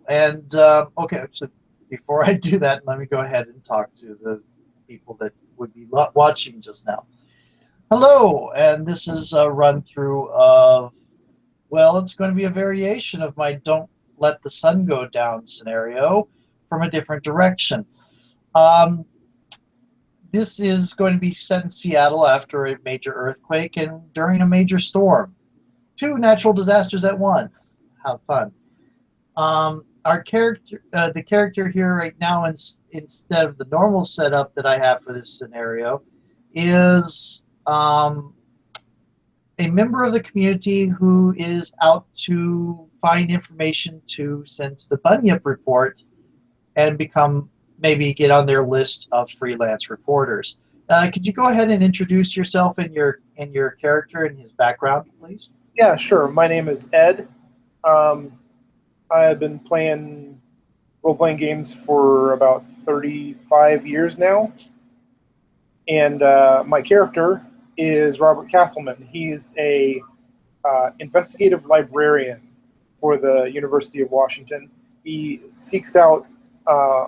And okay, so before I do that, let me go ahead and talk to the people that would be watching just now. Hello, and this is a run through of, well, it's going to be a variation of my "Don't Let the Sun Go Down" scenario from a different direction. Um, this is going to be set in Seattle after a major earthquake and during a major storm. Two natural disasters at once. Have fun. Our character, the character here right now, instead of the normal setup that I have for this scenario, is a member of the community who is out to find information to send to the Bunyip report and become, maybe get on their list of freelance reporters. Could you go ahead and introduce yourself and your character and his background, please? Yeah, sure. My name is Ed. Um, I have been playing role-playing games for about 35 years now, and my character is Robert Castleman. He's a investigative librarian for the University of Washington. He seeks out uh,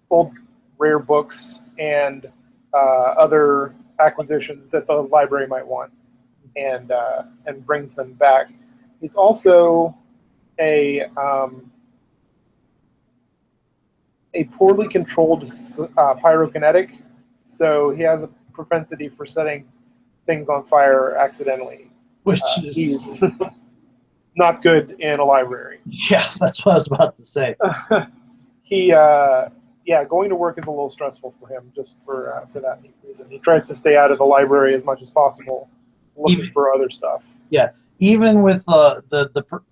old rare books and other acquisitions that the library might want, and brings them back. He's also a a poorly controlled pyrokinetic, so he has a propensity for setting things on fire accidentally. Which is, He's not good in a library. yeah, that's what I was about to say. He, yeah, going to work is a little stressful for him, just for that reason. He tries to stay out of the library as much as possible, looking for other stuff. Yeah, even with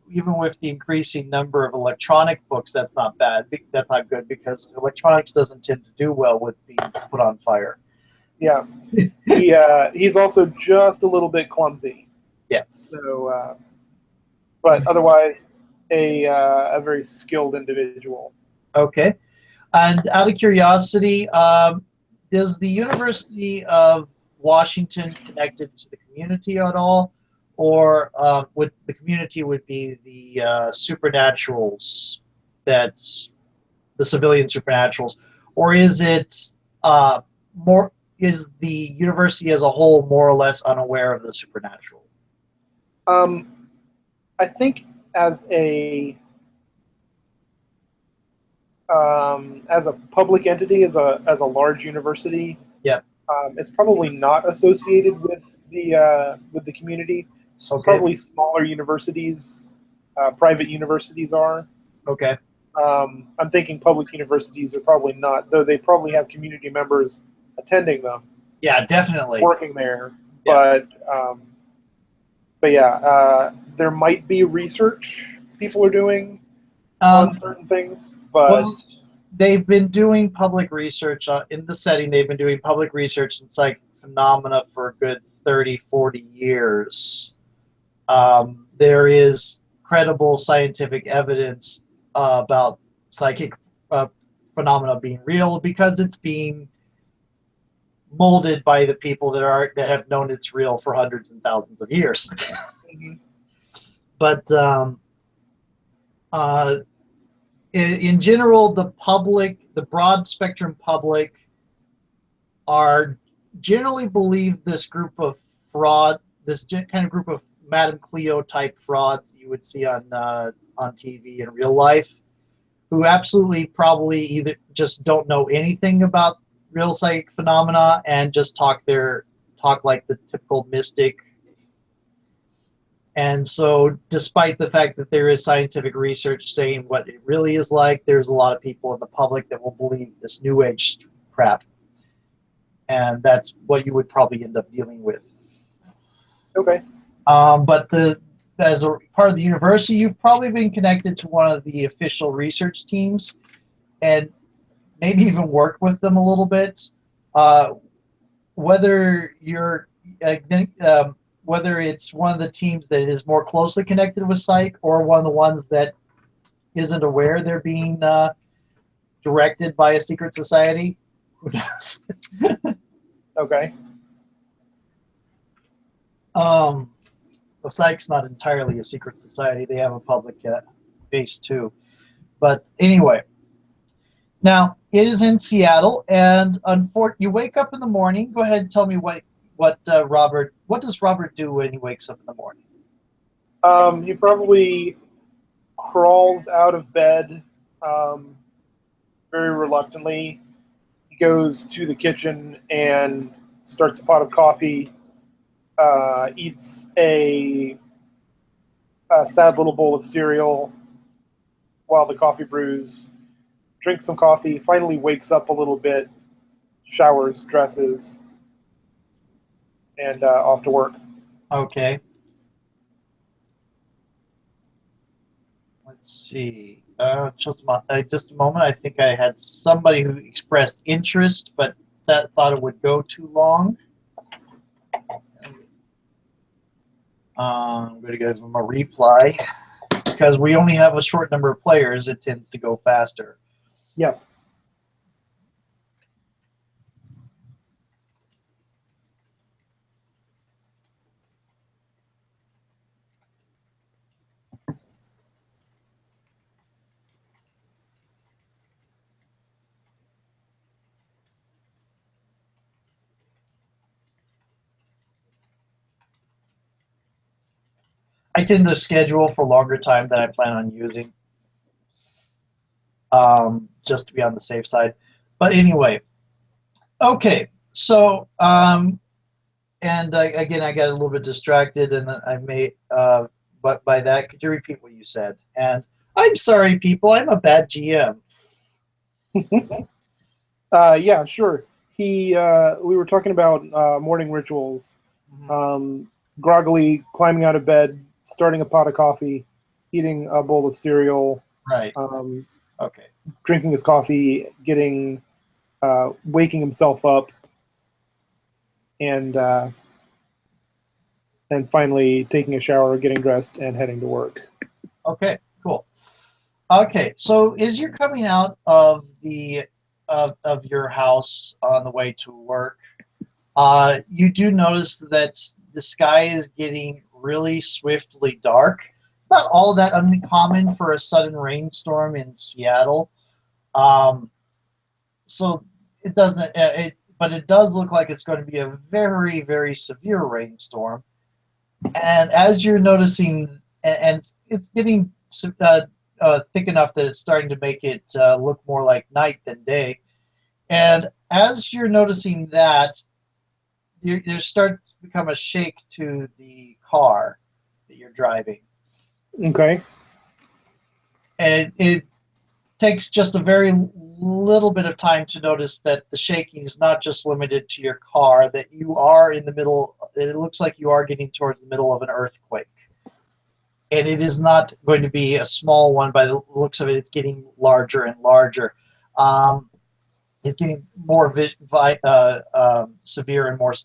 even with the increasing number of electronic books, that's not bad. That's not good because electronics doesn't tend to do well with being put on fire. Yeah, he's also just a little bit clumsy. Yes. So, but otherwise, a very skilled individual. Okay. And out of curiosity, is the University of Washington connected to the community at all, or would the community would be the supernaturals, that the civilian supernaturals, or is it more? Is the university as a whole more or less unaware of the supernatural? I think as a public entity, as a large university, Yep. it's probably not associated with the community. Okay. Probably smaller universities, private universities are. Okay. I'm thinking public universities are probably not, though they probably have community members attending them. Yeah, definitely. Working there, Yeah. but yeah, there might be research people are doing on certain things, but well, they've been doing public research in the setting. They've been doing public research in psychic phenomena for a good 30, 40 years. There is credible scientific evidence about psychic phenomena being real because it's being molded by the people that have known it's real for hundreds and thousands of years. mm-hmm. But in general, the public, the broad spectrum public, are generally believe this group of fraud, this kind of group of Madame Cleo type frauds that you would see on TV in real life, who absolutely probably either just don't know anything about real psychic phenomena and just talk like the typical mystic. And so, despite the fact that there is scientific research saying what it really is like, there's a lot of people in the public that will believe this New Age crap. And that's what you would probably end up dealing with. Okay. But as a part of the university, you've probably been connected to one of the official research teams, and maybe even worked with them a little bit. Whether you're whether it's one of the teams that is more closely connected with psych, or one of the ones that isn't aware they're being directed by a secret society. Who knows? Okay. The psych's not entirely a secret society. They have a public phase 2. But anyway, now it is in Seattle, and you wake up in the morning. Go ahead and tell me what Robert. What does Robert do when he wakes up in the morning? He probably crawls out of bed um, very reluctantly. He goes to the kitchen and starts a pot of coffee, eats a sad little bowl of cereal while the coffee brews, drinks some coffee, finally wakes up a little bit, showers, dresses, and off to work. Okay. Let's see. Just a moment. I think I had somebody who expressed interest, but that thought it would go too long. I'm going to give them a reply. Because we only have a short number of players, it tends to go faster. Yep. I tend to schedule for longer time than I plan on using, just to be on the safe side. But anyway, okay. So, again, I got a little bit distracted, and I may, but by that, could you repeat what you said? And I'm sorry, people, I'm a bad GM. Yeah, sure. We were talking about morning rituals. Groggily climbing out of bed, starting a pot of coffee, eating a bowl of cereal, Right. Okay. drinking his coffee, waking himself up, and finally taking a shower, getting dressed, and heading to work. Okay. Cool. Okay. So, as you're coming out of of your house on the way to work, you do notice that the sky is getting really swiftly dark. It's not all that uncommon for a sudden rainstorm in Seattle. So it doesn't, but it does look like it's going to be a very, very severe rainstorm. And as you're noticing, and it's getting thick enough that it's starting to make it look more like night than day. And as you're noticing that, there starts to become a shake to the car that you're driving. Okay. And it takes just a very little bit of time to notice that the shaking is not just limited to your car, that you are in the middle, it looks like you are getting towards the middle of an earthquake. And it is not going to be a small one by the looks of it, it's getting larger and larger. It's getting more severe and more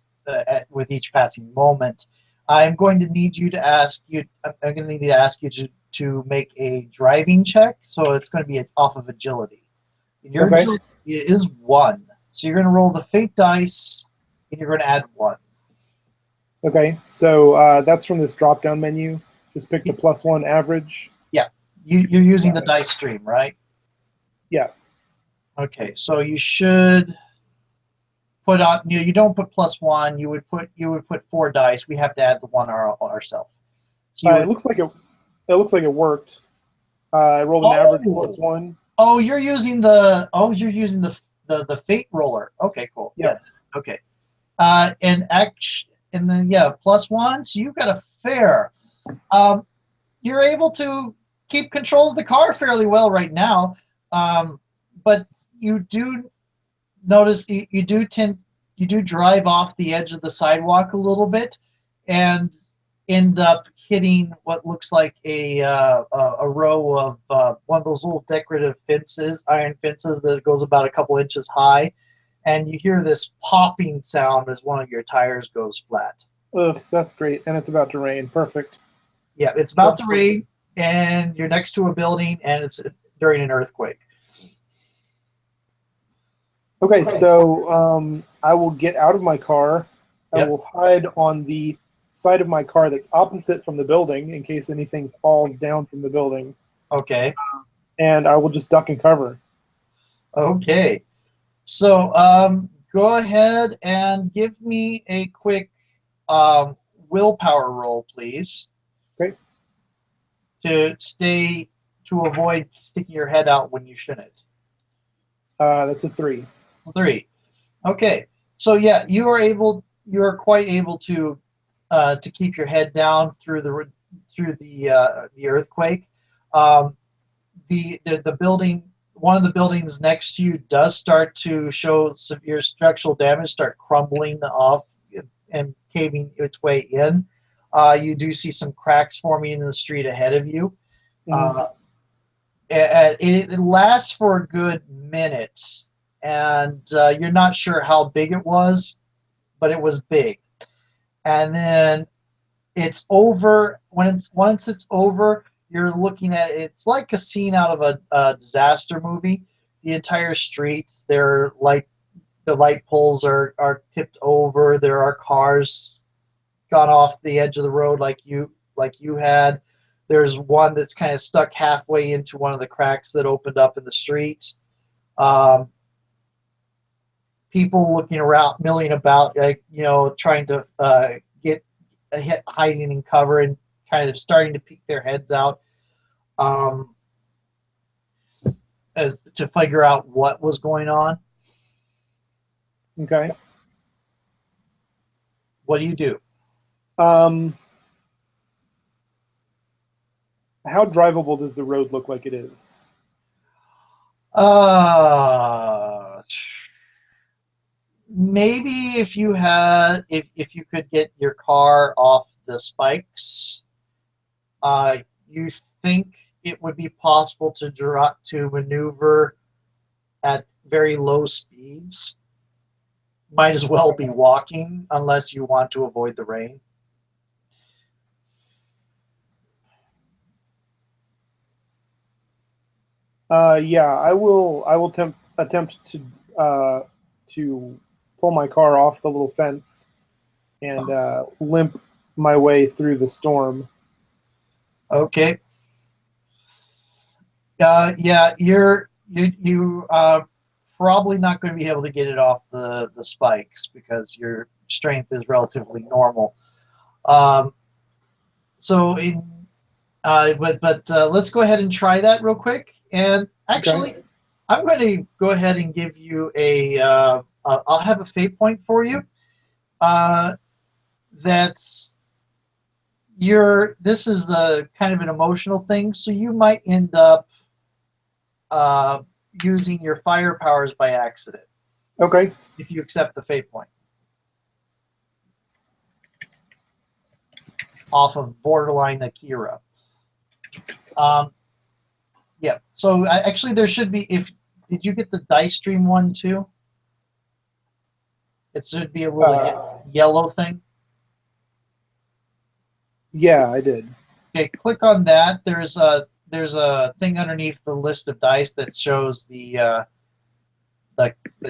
with each passing moment. I'm going to need you to ask you. I'm going to need to ask you to make a driving check. So it's going to be off of agility. Your agility is 1, so you're going to roll the fate dice, and you're going to add 1. Okay, so that's from this drop-down menu. Just pick the +1 average. Yeah, you're using the dice stream, right? Yeah. Okay, so you should put on. You don't put +1. You would put 4 dice. We have to add the 1 ourselves. So it looks like it worked. I rolled an average +1. Oh, you're using the fate roller. Okay, cool. Yeah. Okay. And then +1. So you've got a fair. You're able to keep control of the car fairly well right now, but you do notice you do drive off the edge of the sidewalk a little bit, and end up hitting what looks like a row of one of those little decorative fences, iron fences that goes about a couple inches high, and you hear this popping sound as one of your tires goes flat. Ugh, that's great, and it's about to rain. Perfect. Yeah, it's about to rain, and you're next to a building, and it's during an earthquake. Okay, so I will get out of my car. I will hide on the side of my car that's opposite from the building in case anything falls down from the building. Okay. and I will just duck and cover. Okay. So go ahead and give me a quick um, willpower roll, please, Okay. to avoid sticking your head out when you shouldn't. That's a 3. 3. Okay. So yeah, you are quite able to keep your head down through the earthquake. Um, the building, one of the buildings next to you does start to show severe structural damage, start crumbling off and caving its way in. You do see some cracks forming in the street ahead of you. Mm-hmm. It lasts for a good minute, and you're not sure how big it was, but it was big. And then it's over. Once it's over, you're looking at it's like a scene out of a disaster movie. The entire streets, the light poles are tipped over. There are cars gone off the edge of the road like you had. There's one that's kind of stuck halfway into one of the cracks that opened up in the streets. Um, People looking around, milling about, like trying to get hiding in cover and kind of starting to peek their heads out um, as to figure out what was going on. Okay. What do you do? Um, how drivable does the road look like it is? Uh, Maybe if you could get your car off the spikes, you think it would be possible to maneuver at very low speeds. Might as well be walking unless you want to avoid the rain. Yeah, I will. I will attempt to pull my car off the little fence and limp my way through the storm. Okay. Yeah, you probably not going to be able to get it off the spikes because your strength is relatively normal. Um, so let's go ahead and try that real quick. And Okay. actually, I'm going to go ahead and give you I'll have a fate point for you. Uh, that's this is a kind of an emotional thing, so you might end up uh, using your fire powers by accident Okay. if you accept the fate point off of borderline Akira. Um, yeah. So actually, there should be. If did you get the dice stream one too? It should be a little yellow thing. Yeah, I did. Okay, click on that. There's a thing underneath the list of dice that shows that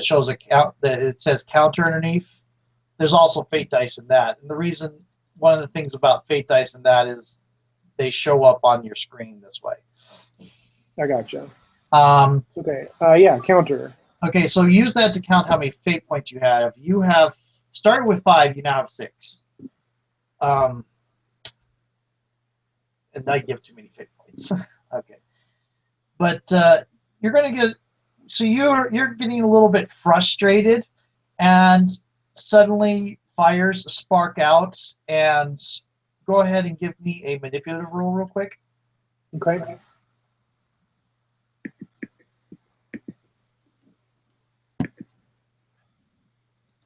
shows a count that it says counter underneath. There's also fate dice in that, and one of the things about fate dice in that is they show up on your screen this way. I gotcha. Um, Okay. Yeah, counter. okay, so use that to count how many fate points you have. You have started with 5, you now have 6. Um, and I give too many fate points. Okay, but you're going to get so you're getting a little bit frustrated, and suddenly fires spark out. And go ahead and give me a manipulative roll real quick. Okay.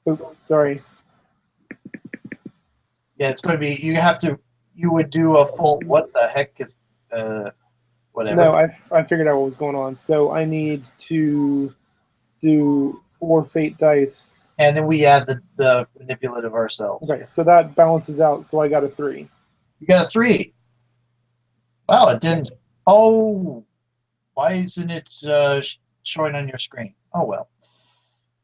Oh, sorry. Yeah, it's going to be you would do a full what the heck is whatever. No, I figured out what was going on. So I need to do 4 fate dice. And then we add the manipulative ourselves. Okay, so that balances out. So I got a 3. You got a 3. Wow, it didn't. Oh, why isn't it showing on your screen? Oh well.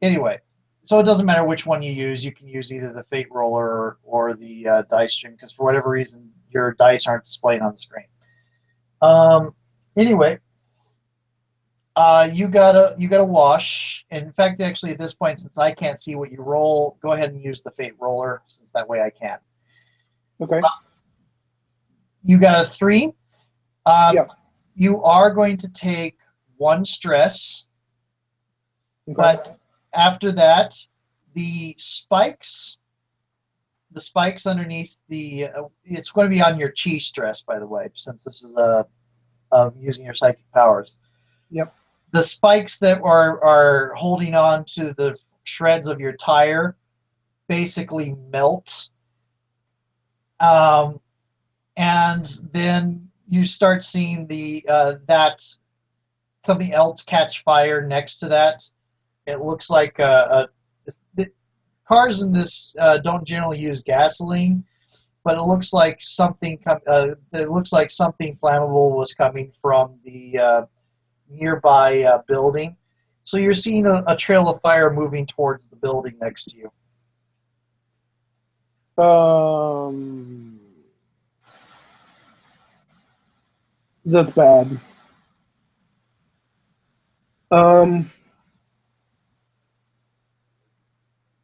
Anyway, so it doesn't matter which one you use. You can use either the fate roller or the dice stream because for whatever reason your dice aren't displaying on the screen. Um, Anyway, you gotta wash. In fact, actually, at this point, since I can't see what you roll, go ahead and use the fate roller, since that way I can. Okay. You got a 3. Yeah. You are going to take 1 stress, Okay. but after that, the spikes, the spikes underneath the, it's going to be on your chi stress, by the way, since this is using your psychic powers. Yep. The spikes that are holding on to the shreds of your tire basically melt, and then you start seeing the that something else catch fire next to that. It looks like cars in this don't generally use gasoline, but it looks like something it looks like something flammable was coming from the nearby building. So you're seeing a trail of fire moving towards the building next to you. That's bad.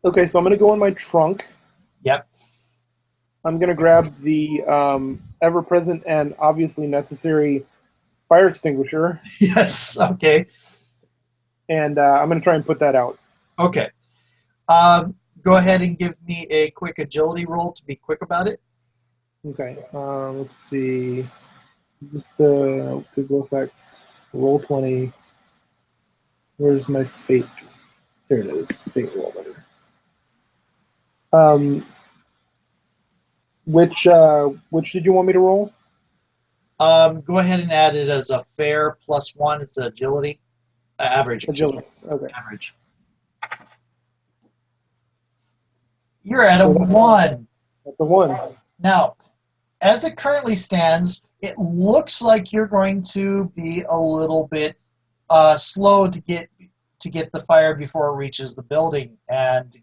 Okay, so I'm gonna go in my trunk. Yep. I'm gonna grab the ever-present and obviously necessary fire extinguisher, Yes. Okay. and I'm gonna try and put that out. Okay. Go ahead and give me a quick agility roll to be quick about it. Okay. Let's see. Is this the Google Effects roll 20? Where's my fate? There it is. Fate roll better. Which did you want me to roll? Go ahead and add it as a fair +1. It's agility. Average. Agility. Okay. Average. You're at a So 1. that's a 1. Now, as it currently stands, it looks like you're going to be a little bit slow to get the fire before it reaches the building and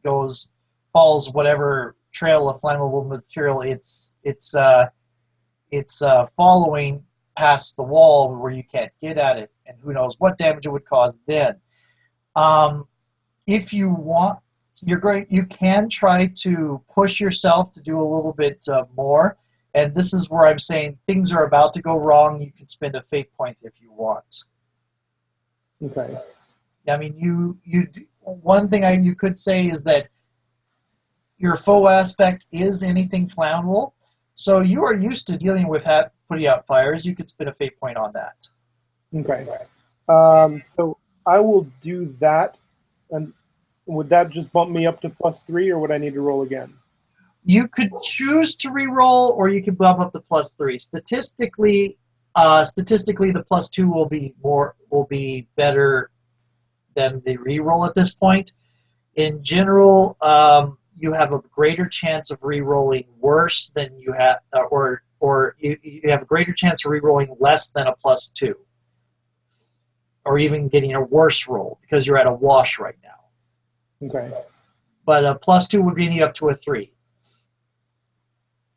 falls whatever trail of flammable material it's following past the wall where you can't get at it, and who knows what damage it would cause then. If you want, you can try to push yourself to do a little bit more, and this is where I'm saying things are about to go wrong. You can spend a fate point if you want. Okay. I mean, one thing you could say is that your foe aspect is anything flammable, so you are used to dealing with putting out fires. You could spend a fate point on that. Okay. So I will do that, and would that just bump me up to +3, or would I need to roll again? You could choose to re-roll, or you could bump up to +3. Statistically, the +2 will be better than the re-roll at this point. In general, you have a greater chance of re-rolling worse than you have, or you have a greater chance of re-rolling less than a +2, or even getting a worse roll because you're at a wash right now. Okay. But a +2 would bring you up to a 3.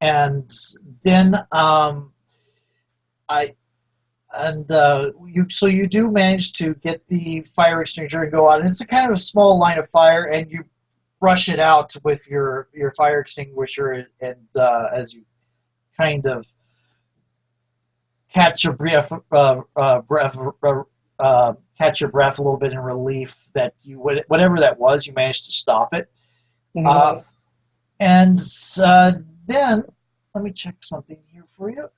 And then you do manage to get the fire extinguisher and go out, and it's a kind of a small line of fire, and you brush it out with your fire extinguisher, and as you kind of catch your breath, catch your breath a little bit in relief that whatever that was, you managed to stop it. Mm-hmm. And then, let me check something here for you.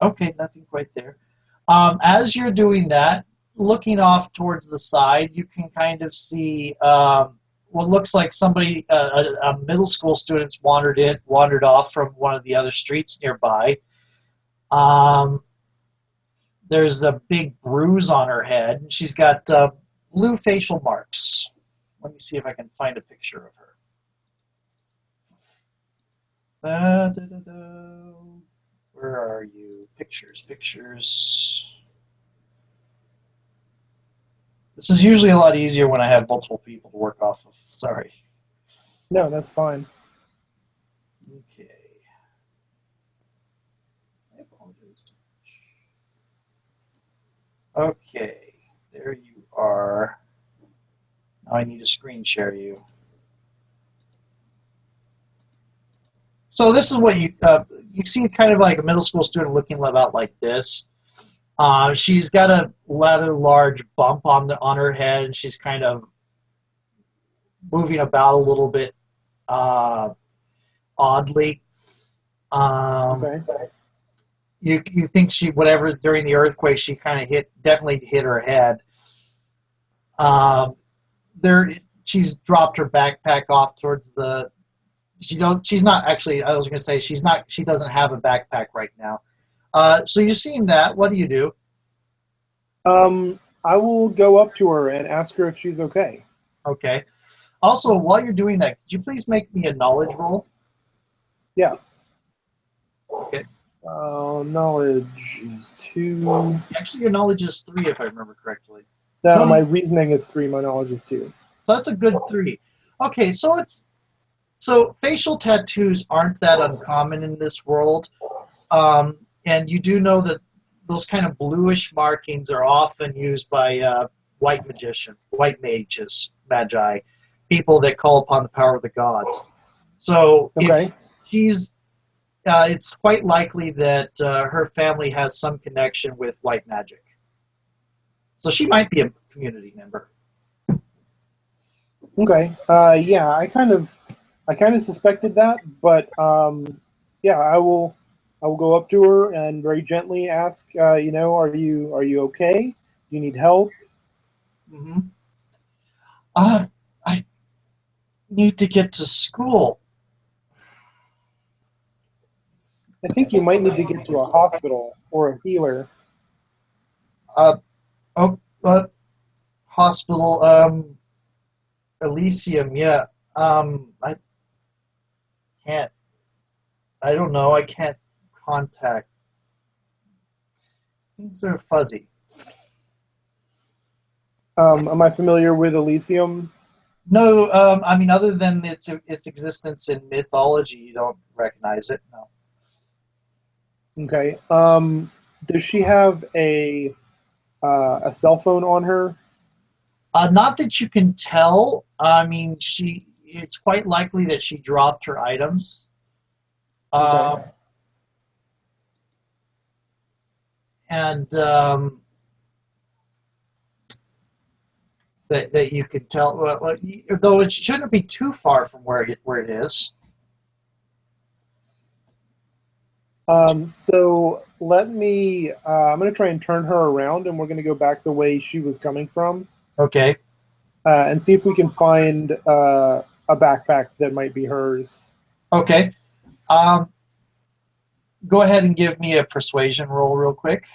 Okay, nothing quite there. As you're doing that, looking off towards the side, you can kind of see what looks like somebody, a middle school student's wandered off from one of the other streets nearby. There's a big bruise on her head. She's got blue facial marks. Let me see if I can find a picture of her. Where are you? Pictures. This is usually a lot easier when I have multiple people to work off of. Sorry. No, that's fine. Okay. I apologize. Okay, there you are. Now I need to screen share you. So this is what you see, kind of like a middle school student looking about like this. She's got a rather large bump on her head, and she's kind of moving about a little bit oddly. Okay. You think she, whatever, during the earthquake she kind of definitely hit her head. Um, there she's dropped her backpack off towards the she's not actually, I was going to say, she doesn't have a backpack right now. So you're seeing that. What do you do? I will go up to her and ask her if she's okay. Okay. Also, while you're doing that, could you please make me a knowledge roll? Yeah. Okay. Knowledge is 2. Actually, your knowledge is 3, if I remember correctly. No, No, my reasoning is 3. My knowledge is 2. So that's a good 3. Okay, so facial tattoos aren't that uncommon in this world, and you do know that those kind of bluish markings are often used by white mages, magi, people that call upon the power of the gods. So if Okay. she's, it's quite likely that her family has some connection with white magic. So she might be a community member. Okay. Yeah, I kind of suspected that, but yeah, I will go up to her and very gently ask, are you okay? Do you need help? Mm-hmm. I need to get to school. I think you might need to get to a hospital or a healer. Uh, oh, hospital, Elysium, yeah. I can't, I don't know, I can't contact. Things are fuzzy. Am I familiar with Elysium? No, I mean, other than its existence in mythology, you don't recognize it. No. Okay. Does she have a cell phone on her? Not that you can tell. I mean, it's quite likely that she dropped her items. Okay. Um, and that you could tell, though it shouldn't be too far from where it is. So let me. I'm going to try and turn her around, and we're going to go back the way she was coming from, Okay. and see if we can find a backpack that might be hers. Okay. Um, Go ahead and give me a persuasion roll real quick,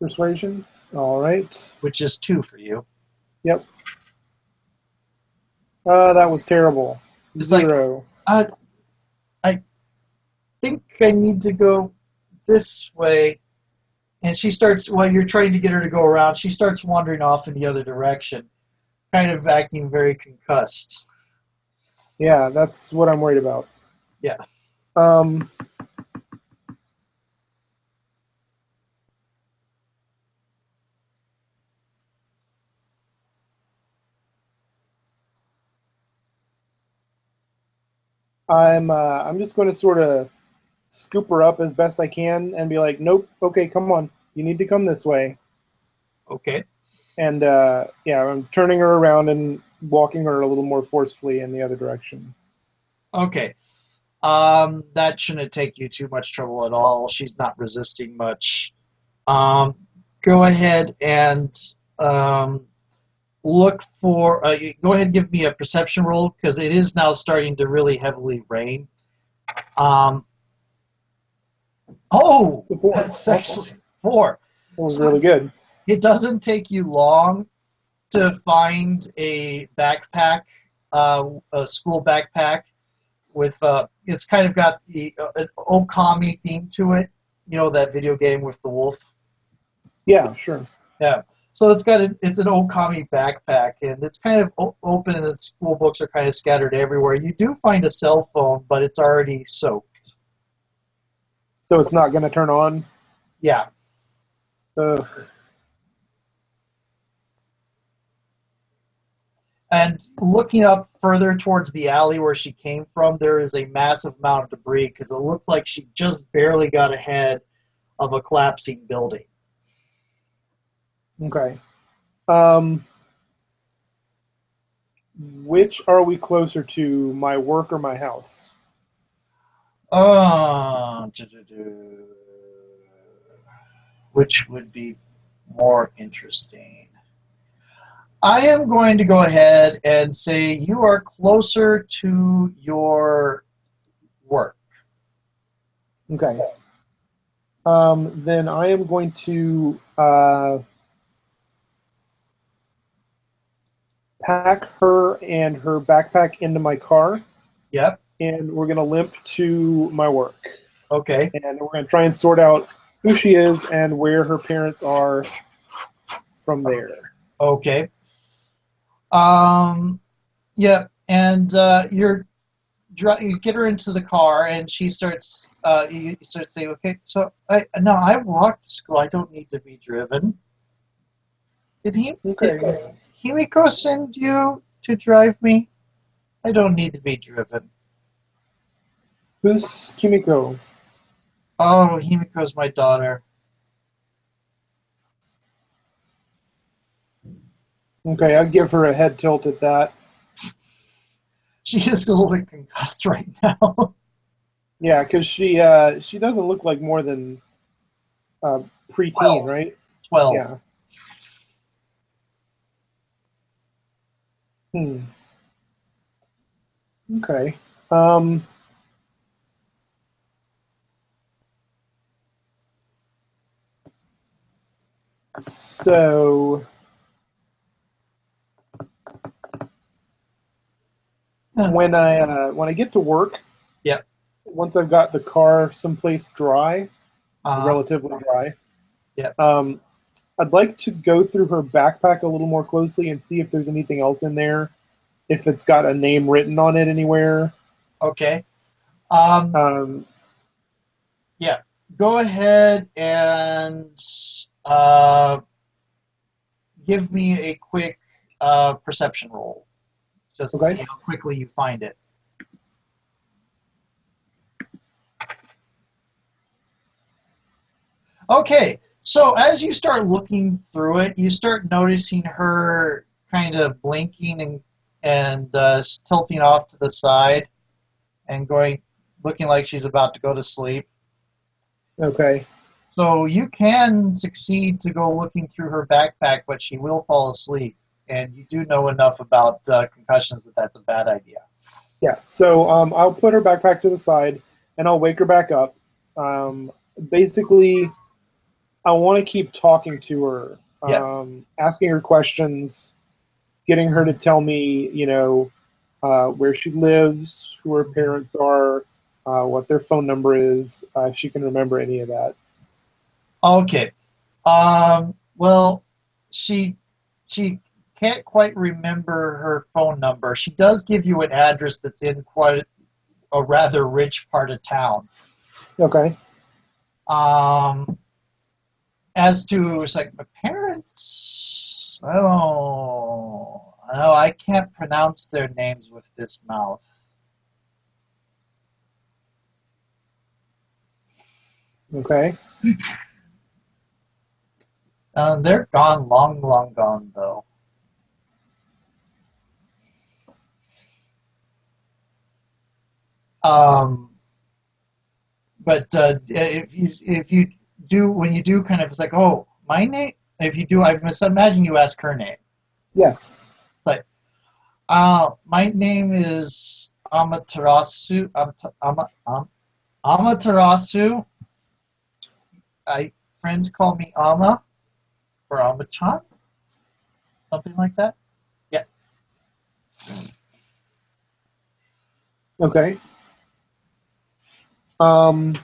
Persuasion. All right. which is 2 for you. Yep. That was terrible. It's like, 0. I think I need to go this way. And she starts, while you're trying to get her to go around, she starts wandering off in the other direction, kind of acting very concussed. Yeah, that's what I'm worried about. Yeah. Um, I'm just going to sort of scoop her up as best I can and be like, nope, okay, come on, you need to come this way. Okay. And yeah, I'm turning her around and walking her a little more forcefully in the other direction. Okay. That shouldn't take you too much trouble at all. She's not resisting much. Um, Go ahead and look for. Go ahead and give me a perception roll because it is now starting to really heavily rain. Um, oh, that's actually 4. That was So really good. it doesn't take you long to find a backpack, a school backpack with it's kind of got the an Okami theme to it. You know that video game with the wolf. Yeah, sure. Yeah. So it's an Okami backpack, and it's kind of open, and the school books are kind of scattered everywhere. You do find a cell phone, but it's already soaked. So it's not going to turn on. Yeah. Ugh. And looking up further towards the alley where she came from, there is a massive amount of debris because it looked like she just barely got ahead of a collapsing building. Okay. Which are we closer to, my work or my house? Uh, which would be more interesting? I am going to go ahead and say you are closer to your work. Okay. Then I am going to pack her and her backpack into my car, Yep. and we're going to limp to my work. Okay. And we're going to try and sort out who she is and where her parents are from there. Okay. Yep. And you get her into the car, and she starts. You start saying, "Okay, so I walked to school. I don't need to be driven." Did Okay. Himiko send you to drive me? I don't need to be driven. Who's Kimiko? Oh, Himiko's my daughter. Okay, I'd give her a head tilt at that. She is a little bit concussed right now. Yeah, because she doesn't look like more than preteen, 12. right? 12. Yeah. Hmm. Okay. Um, so when I get to work, Yep. once I've got the car someplace dry, Uh-huh. relatively dry, Yep. um, I'd like to go through her backpack a little more closely and see if there's anything else in there, if it's got a name written on it anywhere. Okay. Um, Um, yeah. Go ahead and uh, give me a quick perception roll just to see okay. how quickly you find it. Okay. So as you start looking through it, you start noticing her kind of blinking and tilting off to the side and going, looking like she's about to go to sleep. Okay. So you can succeed to go looking through her backpack, but she will fall asleep. And you do know enough about concussions that that's a bad idea. Yeah. So I'll put her backpack to the side and I'll wake her back up. Um, Basically, I want to keep talking to her, Yep. asking her questions, getting her to tell me, where she lives, who her parents are, what their phone number is, if she can remember any of that. Okay. Well, she she can't quite remember her phone number. She does give you an address that's in quite a rather rich part of town. Okay. Um, as to it's like my parents, oh, no, I can't pronounce their names with this mouth. Okay. They're gone, long, long gone, though. Um, but if you do when you do kind of it's like oh my name if you do I must imagine you ask her name Yes. but my name is Amaterasu Amaterasu. I friends call me Ama or Amachan, something like that. Yeah. Okay. Um,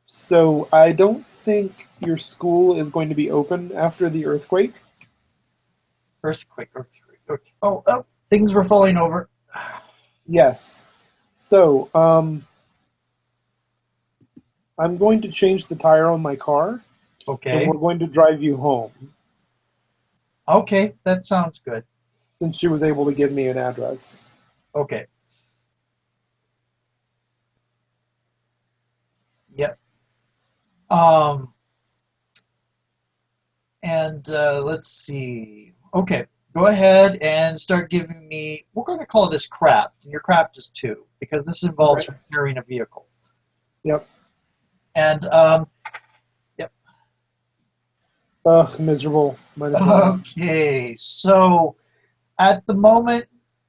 so I don't think your school is going to be open after the earthquake. Earthquake. Okay. Oh, things were falling over. Yes. So, I'm going to change the tire on my car, and Okay. we're going to drive you home Okay, that sounds good. since she was able to give me an address. Okay. Yep. Um, and let's see. Okay, go ahead and start giving me. We're going to call this craft, and your craft is 2 because this involves Okay. repairing a vehicle. Yep. And yep. Ugh, miserable. -1. Okay, so at the moment,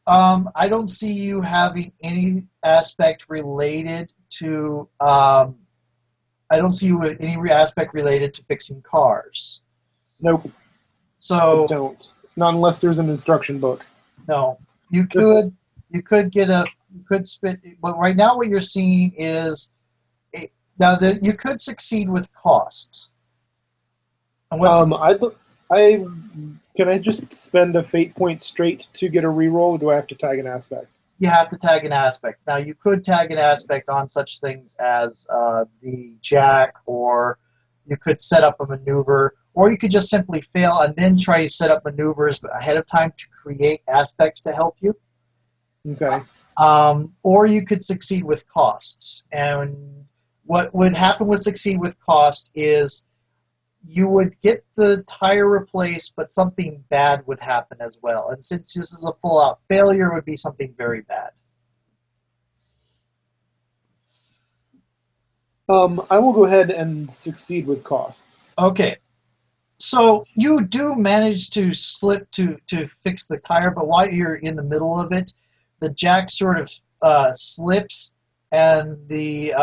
I don't see you having any aspect related to. I don't see you with any aspect related to fixing cars. Nope, I So don't. Not unless there's an instruction book. no, you could spit. But right now, what you're seeing is now that you could succeed with cost. And what's I, I can I just spend a fate point straight to get a reroll, or do I have to tag an aspect? you have to tag an aspect. Now you could tag an aspect on such things as the jack, or you could set up a maneuver, or you could just simply fail and then try to set up maneuvers ahead of time to create aspects to help you. Okay. Or you could succeed with costs. And what would happen with succeed with cost is you would get the tire replaced, but something bad would happen as well. And since this is a full-out failure, it would be something very bad. I will go ahead and succeed with costs. Okay, so you do manage to slip to fix the tire, but while you're in the middle of it, the jack sort of slips, and the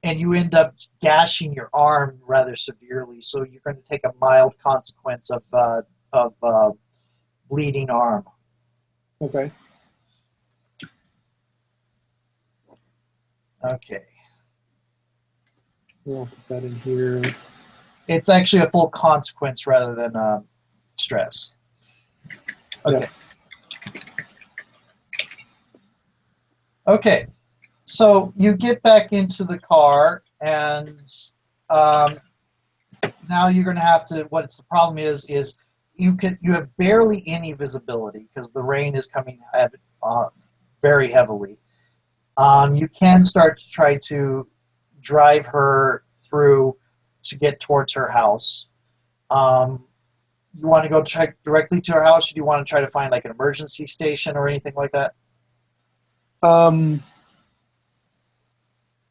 and you end up gashing your arm rather severely. So you're going to take a mild consequence of bleeding arm. Okay. Okay, I'll put that in here. it's actually a full consequence rather than stress. Okay. Yep. Okay. So you get back into the car, and um, now you're going to have to. What's the problem is you have barely any visibility because the rain is coming very heavily. You can start to try to drive her through to get towards her house. Um, you want to go directly to her house, or do you want to try to find like an emergency station or anything like that? Um,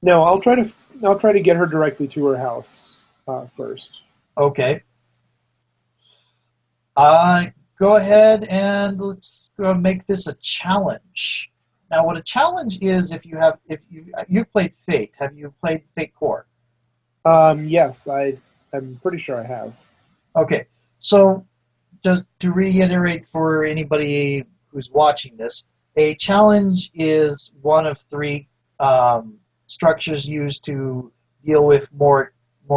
no, I'll try to get her directly to her house first. Okay. Uh, Go ahead and let's make this a challenge. Now, what a challenge is, if you've played Fate, have you played Fate Core? Yes, I'm pretty sure I have. Okay, so just to reiterate for anybody who's watching this, a challenge is one of 3 structures used to deal with more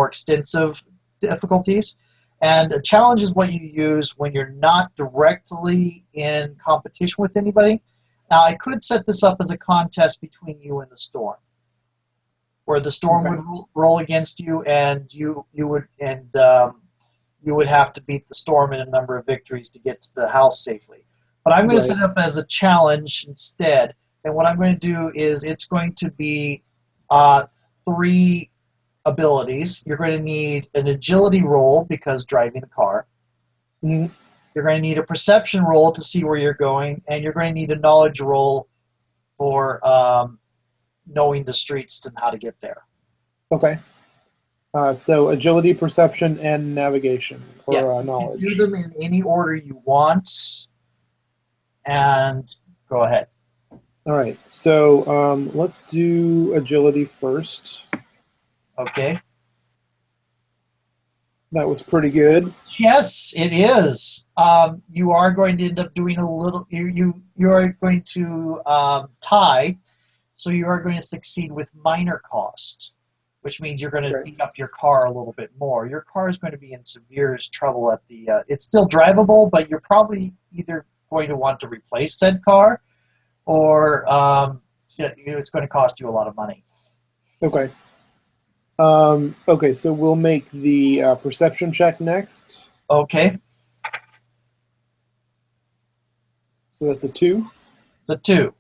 extensive difficulties. And a challenge is what you use when you're not directly in competition with anybody. Now, I could set this up as a contest between you and the storm, where the storm Okay. would roll against you, and you would have to beat the storm in a number of victories to get to the house safely. But I'm going to Right. set it up as a challenge instead. And what I'm going to do is it's going to be 3 abilities. You're going to need an agility roll because driving the car. Mhm. You're going to need a perception roll to see where you're going, and you're going to need a knowledge roll for knowing the streets and how to get there. Okay. So agility, perception, and navigation or Yes, you can do knowledge. them in any order you want, and go ahead. All right. So let's do agility first. Okay. That was pretty good. Yes, it is. You are going to end up doing a little. You are going to tie, so you are going to succeed with minor cost, which means you're going to Okay. beat up your car a little bit more. Your car is going to be in severe trouble at the. It's still drivable, but you're probably either going to want to replace said car, or it's going to cost you a lot of money. Okay. Okay, so we'll make the perception check next. Okay, So that's a 2. it's a 2.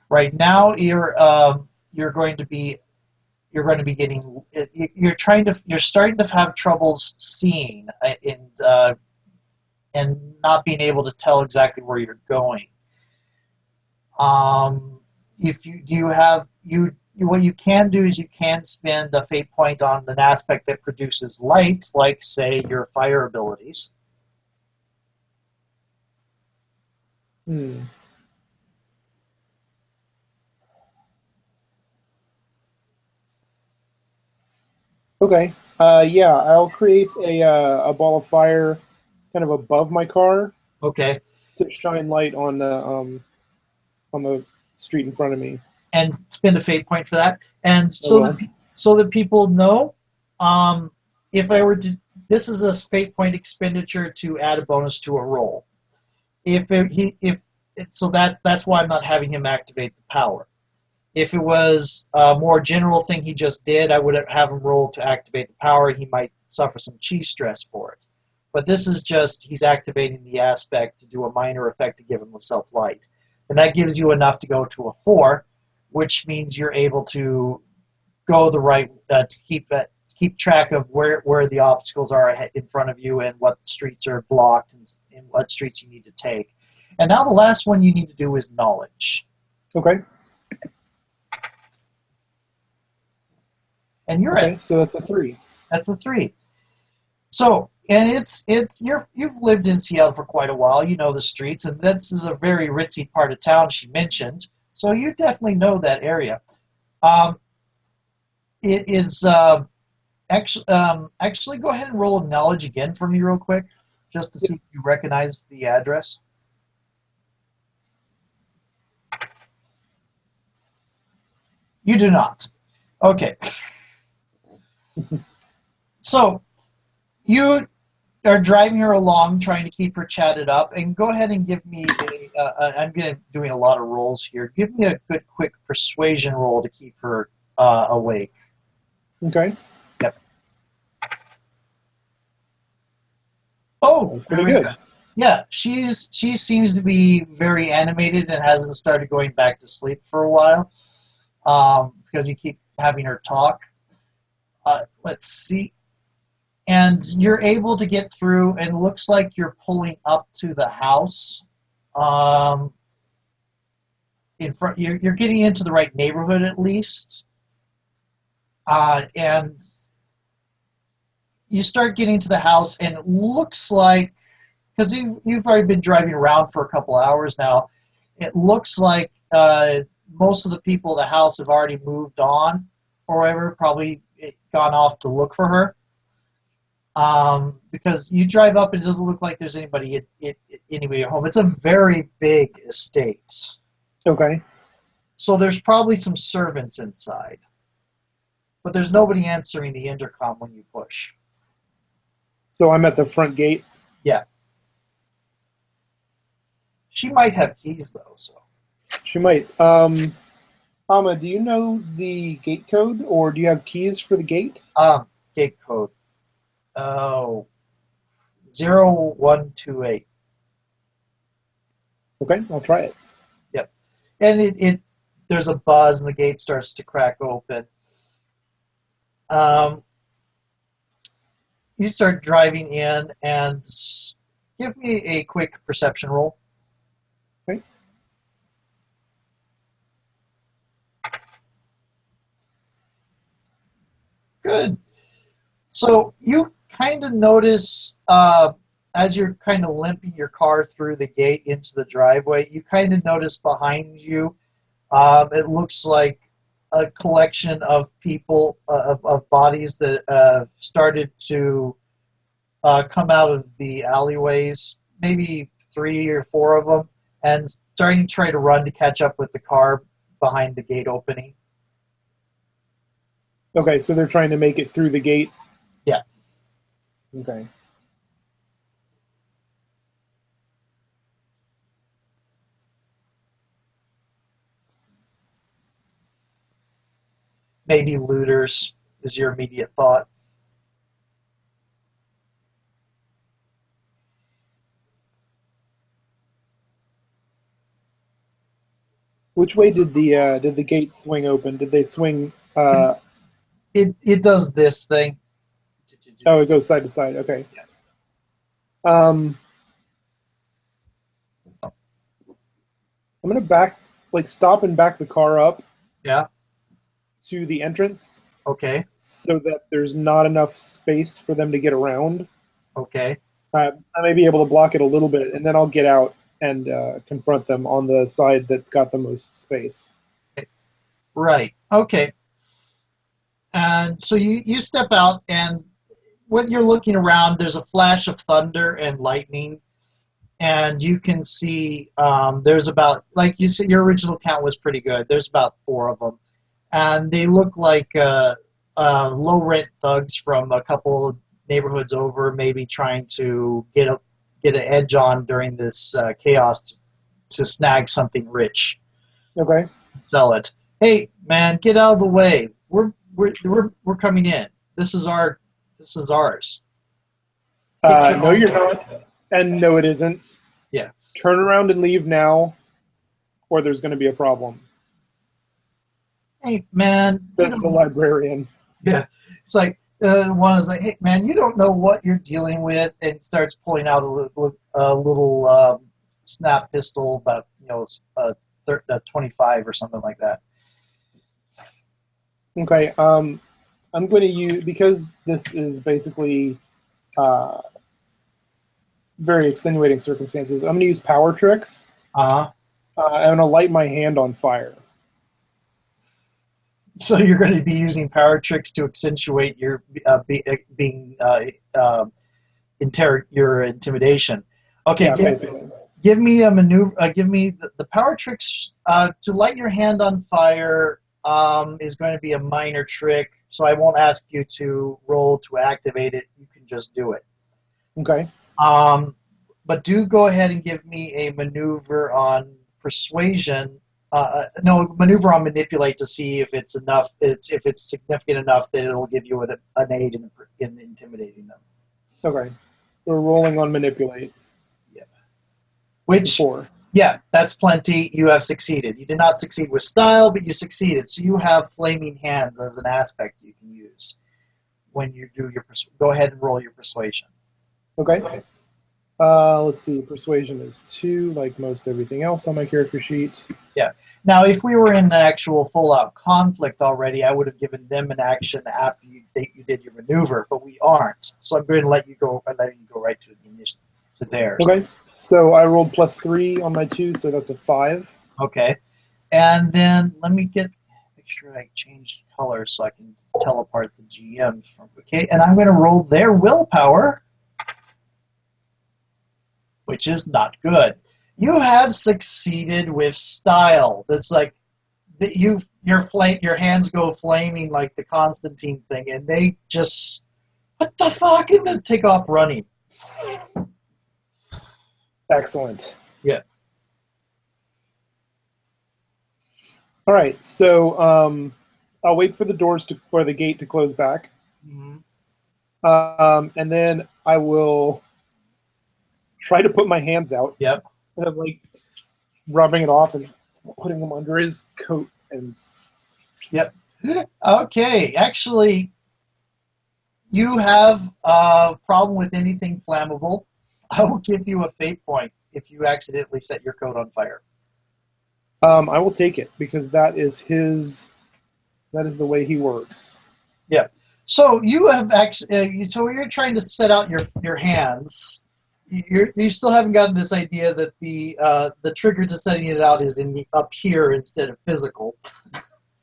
Right now, you're going to be getting you're starting to have troubles seeing and not being able to tell exactly where you're going. If you do you have you what you can do is you can spend a fate point on an aspect that produces light, like say your fire abilities. Hmm. Okay. Yeah, I'll create a ball of fire kind of above my car Okay, to shine light on the street in front of me. and spend a fate point for that. And I will. so that people know, um, if I were to, this is a fate point expenditure to add a bonus to a roll. So that's why I'm not having him activate the power. If it was a more general thing he just did, I would have him roll to activate the power. He might suffer some chi stress for it. But this is just he's activating the aspect to do a minor effect to give himself light. And that gives you enough to go to a 4, which means you're able to go the right to keep track of where the obstacles are in front of you and what streets are blocked and what streets you need to take. And now the last one you need to do is knowledge. Okay. And you're Okay, so that's a 3. That's a 3. So, and you've lived in Seattle for quite a while. You know the streets, and this is a very ritzy part of town she mentioned. So you definitely know that area. Um, it is actually go ahead and roll knowledge again for me real quick, just to see if you recognize the address. You do not. Okay. So you are driving her along, trying to keep her chatted up, and go ahead and give me I'm doing a lot of rolls here. Give me a good, quick persuasion roll to keep her awake. Okay. Yep. Oh, Pretty very good. good. Yeah, she seems to be very animated and hasn't started going back to sleep for a while, because you keep having her talk. Let's see. And you're able to get through, and it looks like you're pulling up to the house. Um, in front, you're getting into the right neighborhood at least, and you start getting to the house, and it looks like, because you've already been driving around for a couple hours now, it looks like most of the people in the house have already moved on, or whatever, probably gone off to look for her. Because you drive up and it doesn't look like there's anybody anybody at home. It's a very big estate. Okay. So there's probably some servants inside. But there's nobody answering the intercom when you push. So I'm at the front gate. Yeah. She might have keys though, so. She might. Amma, do you know the gate code, or do you have keys for the gate? Gate code. Oh, 0128. Okay, I'll try it. Yep. And there's a buzz and the gate starts to crack open. You start driving in and give me a quick perception roll. Okay. Good. So you kind of notice as you're kind of limping your car through the gate into the driveway, you kind of notice behind you, it looks like a collection of people, of bodies that started to come out of the alleyways, maybe 3 or 4 of them, and starting to try to run to catch up with the car behind the gate opening. Okay, so they're trying to make it through the gate. Yeah. Okay. Maybe looters is your immediate thought. Which way did the gate swing open? Did they swing? It does this thing. Oh, it goes side to side. Okay. Yeah. Um, I'm gonna stop and back the car up Yeah. to the entrance Okay. so that there's not enough space for them to get around. Okay. I may be able to block it a little bit, and then I'll get out and confront them on the side that's got the most space. Right. Okay. And so you step out, and when you're looking around, there's a flash of thunder and lightning, and you can see there's about, like you said, your original count was pretty good. There's about four of them, and they look like low rent thugs from a couple of neighborhoods over, maybe trying to get an edge on during this chaos to snag something rich, Okay. sell it. Hey man, get out of the way. We're coming in. This is ours. Get your No, own. you're not. And no, it isn't. Yeah. Turn around and leave now, or there's going to be a problem, Hey man, you says the don't. librarian. Yeah. It's like one is like, hey man, you don't know what you're dealing with, and starts pulling out a little snap pistol, about a 25 or something like that. Okay. I'm going to use, because this is basically uh, very extenuating circumstances. I'm going to use power tricks. Uh-huh. I'm going to light my hand on fire. So you're going to be using power tricks to accentuate your being your intimidation. Okay, Yeah, basically. give me a maneuver. Give me the power tricks to light your hand on fire. Is going to be a minor trick, so I won't ask you to roll to activate it. You can just do it. Okay. Um, but do go ahead and give me a maneuver on persuasion. No, maneuver on manipulate to see if it's enough. If it's significant enough that it'll give you an aid in intimidating them. Okay. We're rolling on manipulate. Yeah. That's a Which, 4. yeah, that's plenty. You have succeeded. You did not succeed with style, but you succeeded. So you have flaming hands as an aspect you can use when you do your. Go ahead and roll your persuasion. Okay. Let's see. Persuasion is 2, like most everything else on my character sheet. Yeah. Now, if we were in an actual full-out conflict already, I would have given them an action after you did your maneuver, but we aren't. So I'm going to let you go. I'm letting you go right to the initial to theirs. Okay. So I rolled +3 on my 2, so that's a 5. Okay. And then let me make sure I change color so I can tell apart the GMs from. Okay. And I'm going to roll their willpower, which is not good. You have succeeded with style. That's like that your hands go flaming like the Constantine thing, and they just what the fuck, and then take off running. Excellent. Yeah. All right. So I'll wait for the gate to close back, Mm-hmm. and then I will try to put my hands out. Yep. And I'm like rubbing it off and putting them under his coat. And Yep. Okay. Actually, you have a problem with anything flammable. I will give you a fate point if you accidentally set your coat on fire. I will take it because that is the way he works. Yeah. So you have actually. So you're trying to set out your hands. You still haven't gotten this idea that the trigger to setting it out is up here instead of physical,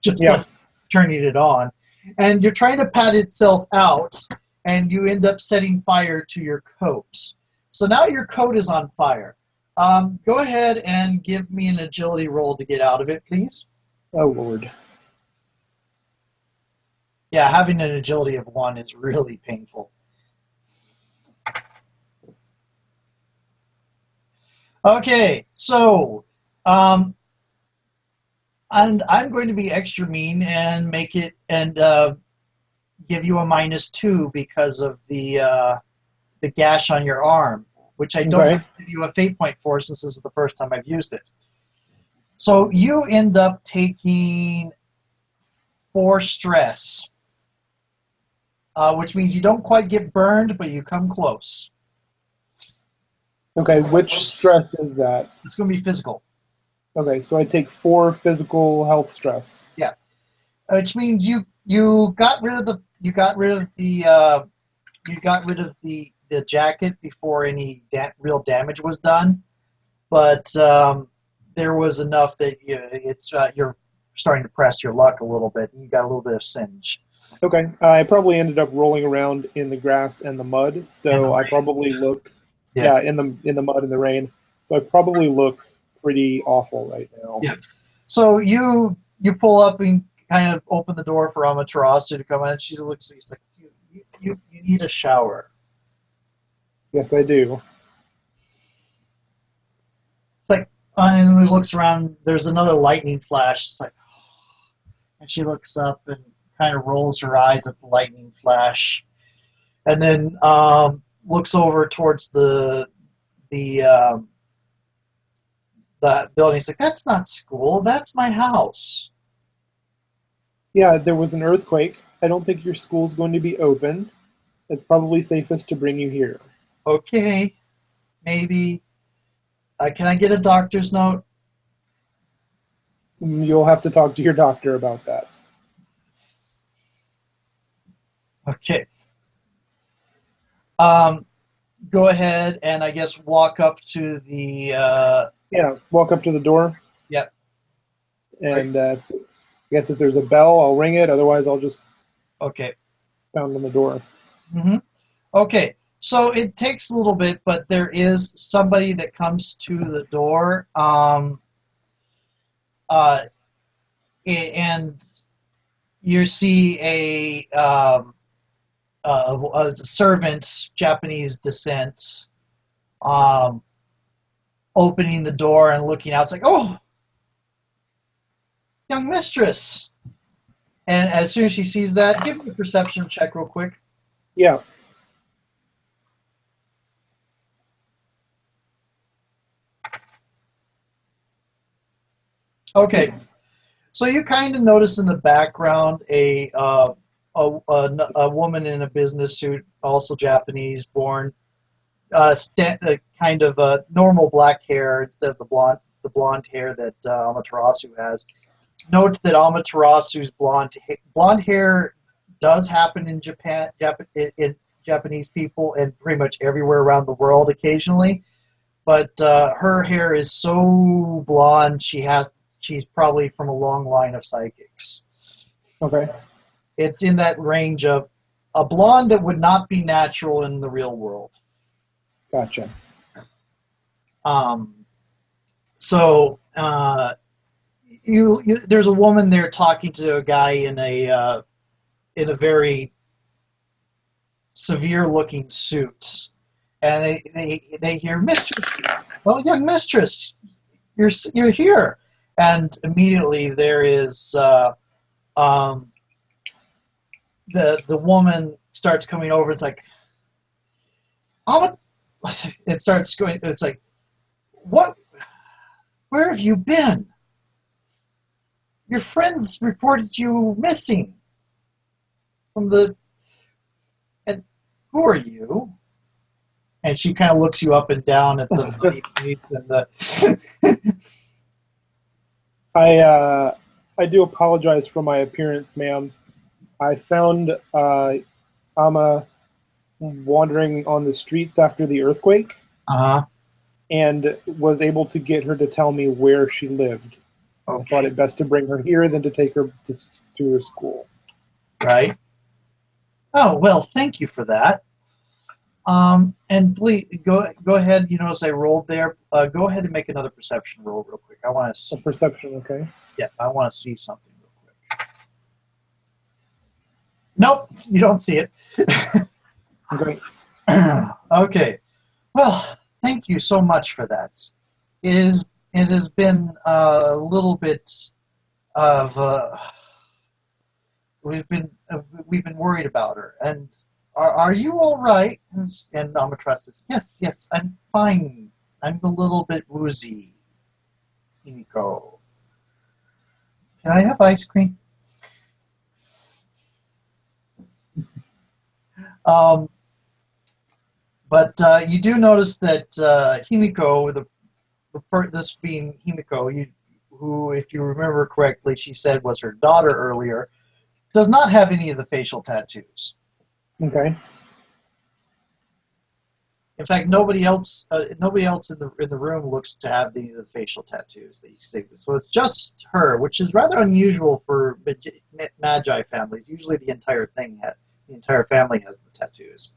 just Yeah. like turning it on, and you're trying to pat itself out, and you end up setting fire to your coat. So now your coat is on fire. Go ahead and give me an agility roll to get out of it, please. Oh Lord. Yeah, having an agility of 1 is really painful. Okay, so um, and I'm going to be extra mean and make it and give you a -2 because of the gash on your arm, which I don't have Okay. to give you a fate point for since this is the first time I've used it. So you end up taking 4 stress, which means you don't quite get burned, but you come close. Okay. Which stress is that? It's going to be physical. Okay, so I take 4 physical health stress. Yeah, which means you got rid of the you got rid of the jacket before any real damage was done, but there was enough that you're starting to press your luck a little bit. And you got a little bit of singe. Okay, I probably ended up rolling around in the grass and the mud, And the so I rain. probably look, Yeah, yeah, in the mud and the rain. So I probably look pretty awful right now. yeah. So you pull up and kind of open the door for Amaterasu to come in. She looks at you, she's like, you need a shower. Yes, I do. It's like, and he looks around. There's another lightning flash. It's like, and she looks up and kind of rolls her eyes at the lightning flash, and then looks over towards the the building. He's like, "That's not school. That's my house." Yeah, there was an earthquake. I don't think your school's going to be open. It's probably safest to bring you here. Okay, maybe. Can I get a doctor's note? You'll have to talk to your doctor about that. Okay. Um, Go ahead and I guess walk up to the. Yeah, walk up to the door, Yep. Right. and I guess if there's a bell, I'll ring it. Otherwise, I'll just Okay. pound on the door. hmm Okay. So it takes a little bit, but there is somebody that comes to the door. Uh, and you see a servant, Japanese descent, um, opening the door and looking out. It's like, oh, young mistress. And as soon as she sees that, give me a perception check real quick. Yeah. Okay, so you kind of notice in the background a woman in a business suit, also Japanese born, kind of normal black hair instead of the blonde hair that Amaterasu has. Note that Amaterasu's blonde hair does happen in in Japanese people and pretty much everywhere around the world occasionally, but her hair is so blonde she's probably from a long line of psychics. Okay. It's in that range of a blonde that would not be natural in the real world. Gotcha. Um, so there's a woman there talking to a guy in a very severe looking suit, and they hear mistress. Well, young mistress, you're here, and immediately there is um, the woman starts coming over. It's like, oh, it starts going. It's like, what? Where have you been? Your friends reported you missing from the. And who are you? And she kind of looks you up and down at the money beneath and the. I do apologize for my appearance, ma'am. I found Ama wandering on the streets after the earthquake Uh huh. and was able to get her to tell me where she lived. I thought Okay. it best to bring her here than to take her to her school. Right. Oh well, thank you for that. And please go ahead. You notice I rolled there. Go ahead and make another perception roll real quick. I want to A see. perception, okay? Yeah, I want to see something real quick. Nope, you don't see it. Okay. Okay. Well, thank you so much for that. is it has been a little bit of we've been worried about her. And are you all right? And Amaterasu says, yes, yes, I'm fine. I'm a little bit woozy. Himiko, can I have ice cream? Um, but you do notice that Himiko, this being Himiko, who, if you remember correctly, she said was her daughter earlier, does not have any of the facial tattoos. Okay. In fact, nobody else in the room looks to have the facial tattoos that you see. So it's just her, which is rather unusual for magi families. Usually, the entire family has the tattoos.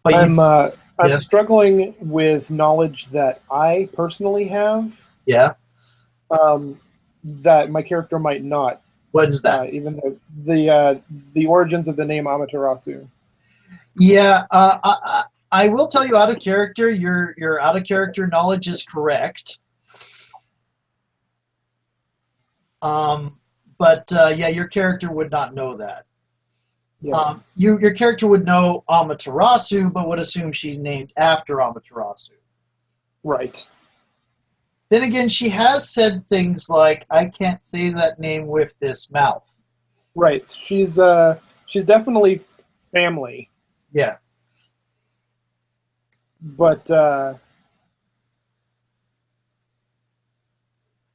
But you, I'm yeah, struggling with knowledge that I personally have, yeah. um, that my character might not. What is that? Even though the origins of the name Amaterasu. Yeah, I will tell you out of character. Your out of character knowledge is correct. Um, but yeah, your character would not know that. Yeah. Your character would know Amaterasu, but would assume she's named after Amaterasu. Right. Then again, she has said things like, "I can't say that name with this mouth." Right. She's definitely family, Yeah, but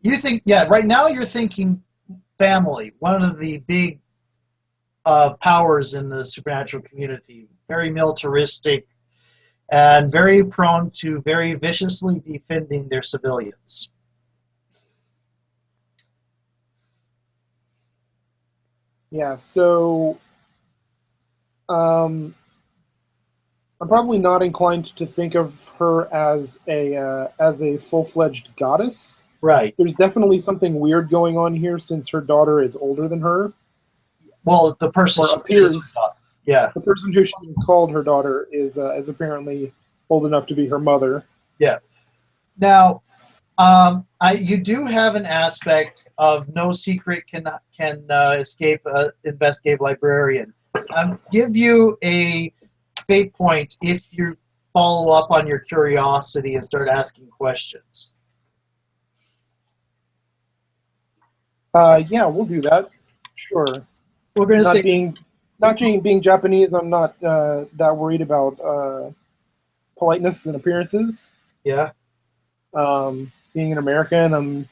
you think, yeah. Right now, you're thinking family. One of the big powers in the supernatural community, very militaristic and very prone to very viciously defending their civilians. yeah. So um, I'm probably not inclined to think of her as a full-fledged goddess. Right. There's definitely something weird going on here since her daughter is older than her, Well, the person or she is her appears. daughter. Yeah, The person who she called her daughter is apparently old enough to be her mother. yeah. Now, you do have an aspect of no secret can escape an investigative librarian. Give you a fate point if you follow up on your curiosity and start asking questions. Yeah, we'll do that. Sure. We're going to Not say, being being Japanese, I'm not that worried about politeness and appearances. yeah, Being an American, I'm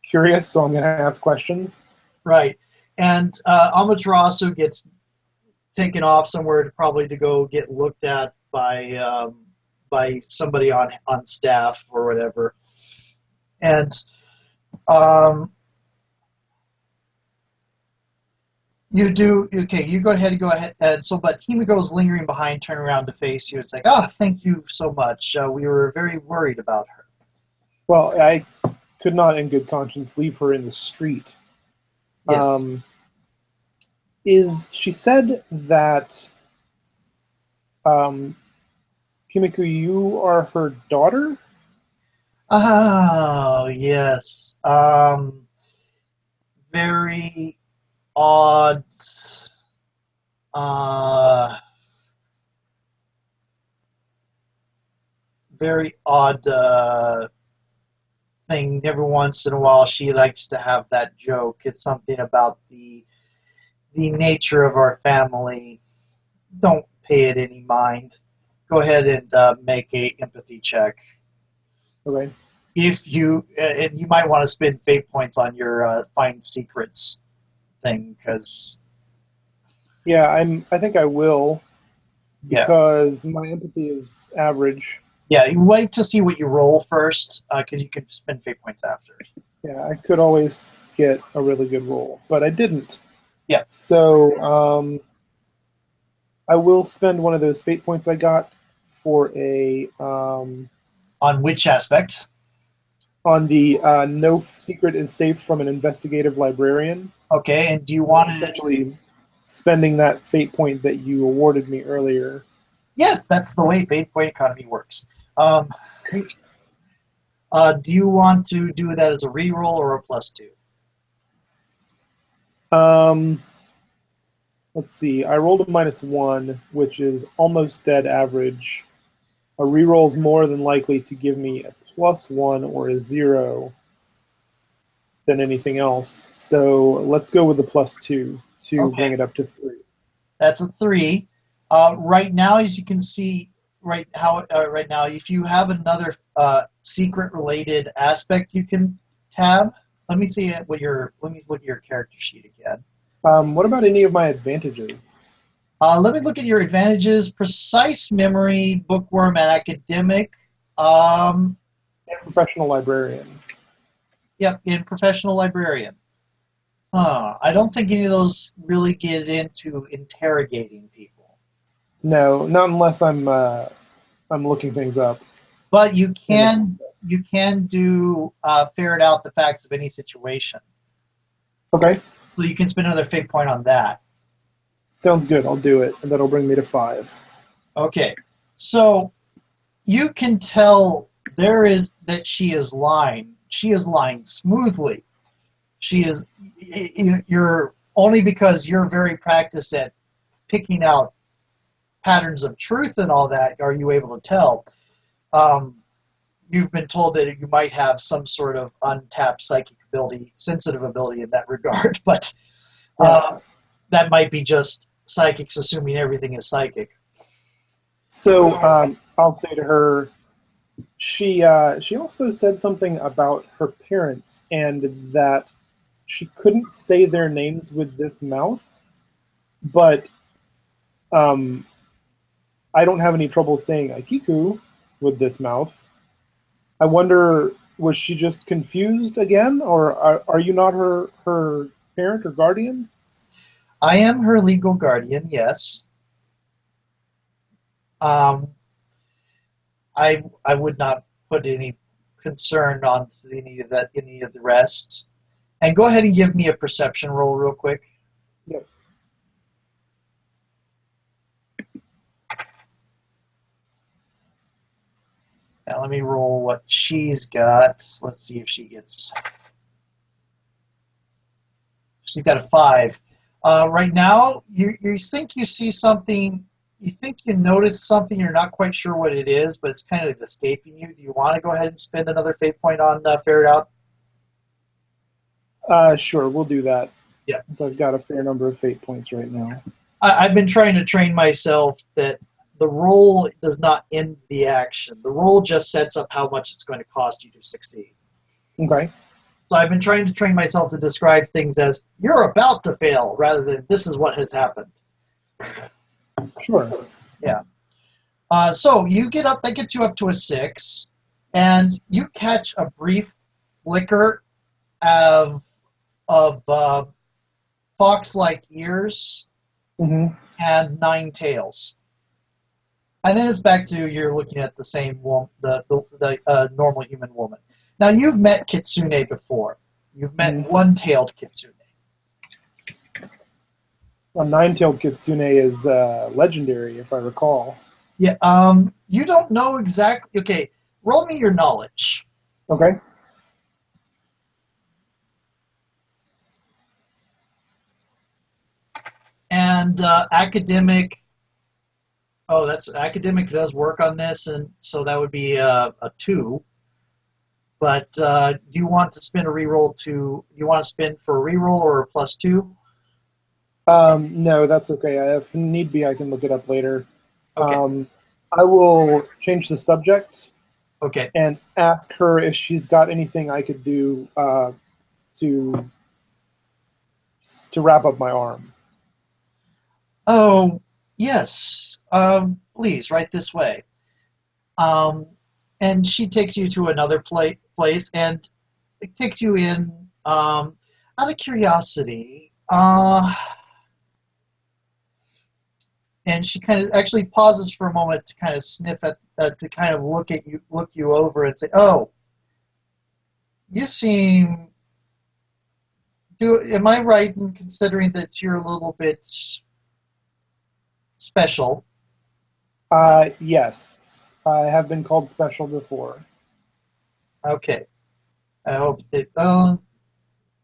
curious, so I'm going to ask questions. right. And Amaterasu gets taken off somewhere to probably to go get looked at by somebody on staff or whatever. And um, you do okay. You go ahead and go ahead. And so, but Himiko is lingering behind, turn around to face you. It's like, oh, thank you so much. We were very worried about her. Well, I could not, in good conscience, leave her in the street. Yes. Um, is she said that um, Kimiko, you are her daughter? Oh, yes. Very odd. Uh, very odd thing. Every once in a while, she likes to have that joke. It's something about the nature of our family. Don't pay it any mind. Go ahead and make a empathy check. Okay. If you and you might want to spend fate points on your find secrets thing because Yeah, I think I will yeah, because my empathy is average. yeah. You wait to see what you roll first because you can spend fate points after. Yeah, I could always get a really good roll, but I didn't. Yeah. So I will spend one of those fate points I got for a On which aspect? on the no secret is safe from an investigative librarian. Okay, and do you want to Essentially, spending that fate point that you awarded me earlier. Yes, that's the way fate point economy works. Um, Great. do you want to do that as a reroll or a +2? Um, let's see. I rolled a -1, which is almost dead average. A reroll is more than likely to give me a +1 or a 0 than anything else. So let's go with the +2 to Okay, bring it up to 3. that's a 3. Right now, as you can see, right now, if you have another secret related aspect, you can tab. Let me see Let me look at your character sheet again. What about any of my advantages? Let me look at your advantages: precise memory, bookworm, and academic. Um, And professional librarian. yep, in professional librarian. I don't think any of those really get into interrogating people. No, not unless I'm looking things up. But you In the can process. you can do ferret out the facts of any situation. Okay, So you can spend another fate point on that. sounds good. I'll do it, and that'll bring me to 5. Okay, so you can tell there is that she is lying. She is lying smoothly. She is. You're only because you're very practiced at picking out patterns of truth and all that. Are you able to tell? Um, you've been told that you might have some sort of untapped psychic ability, sensitive ability in that regard, but Yeah. that might be just psychics assuming everything is psychic. So I'll say to her, she also said something about her parents and that she couldn't say their names with this mouth, but um, I don't have any trouble saying Aikiku with this mouth. I wonder, was she just confused again, or are you not her parent or guardian? I am her legal guardian, yes. Um, I would not put any concern on any of the rest. And go ahead and give me a perception roll real quick. Yep. Now let me roll what she's got. Let's see if she gets. She's got a 5. Right now, you think you see something. You think you notice something. You're not quite sure what it is, but it's kind of escaping you. Do you want to go ahead and spend another fate point on ferret out? Sure, we'll do that. Yeah. I've got a fair number of fate points right now. I've been trying to train myself that the roll does not end the action. The roll just sets up how much it's going to cost you to succeed. Okay. So I've been trying to train myself to describe things as you're about to fail rather than this is what has happened. Sure. Yeah. So you get up, that gets you up to a 6, and you catch a brief flicker of fox-like ears Hmm. and 9 tails. And then it's back to you're looking at the same the normal human woman. Now you've met kitsune before. You've met Hmm. one-tailed kitsune. A nine-tailed kitsune is legendary, if I recall. Yeah. You don't know exactly. Okay. Roll me your knowledge. Okay. And academic. Oh, that's academic does work on this, and so that would be a 2. But do you want to spin a reroll to? Do you want to spin for a reroll or a +2? No, that's okay. If need be, I can look it up later. Okay. I will change the subject Okay. and ask her if she's got anything I could do to to wrap up my arm. Oh, yes. Please, right this way. Um, and she takes you to another place, and it takes you in. Out of curiosity, and she kind of actually pauses for a moment to kind of sniff at, to kind of look you over, and say, "Oh, you seem Am I right in considering that you're a little bit special? Yes, I have been called special before. Okay. I hope that.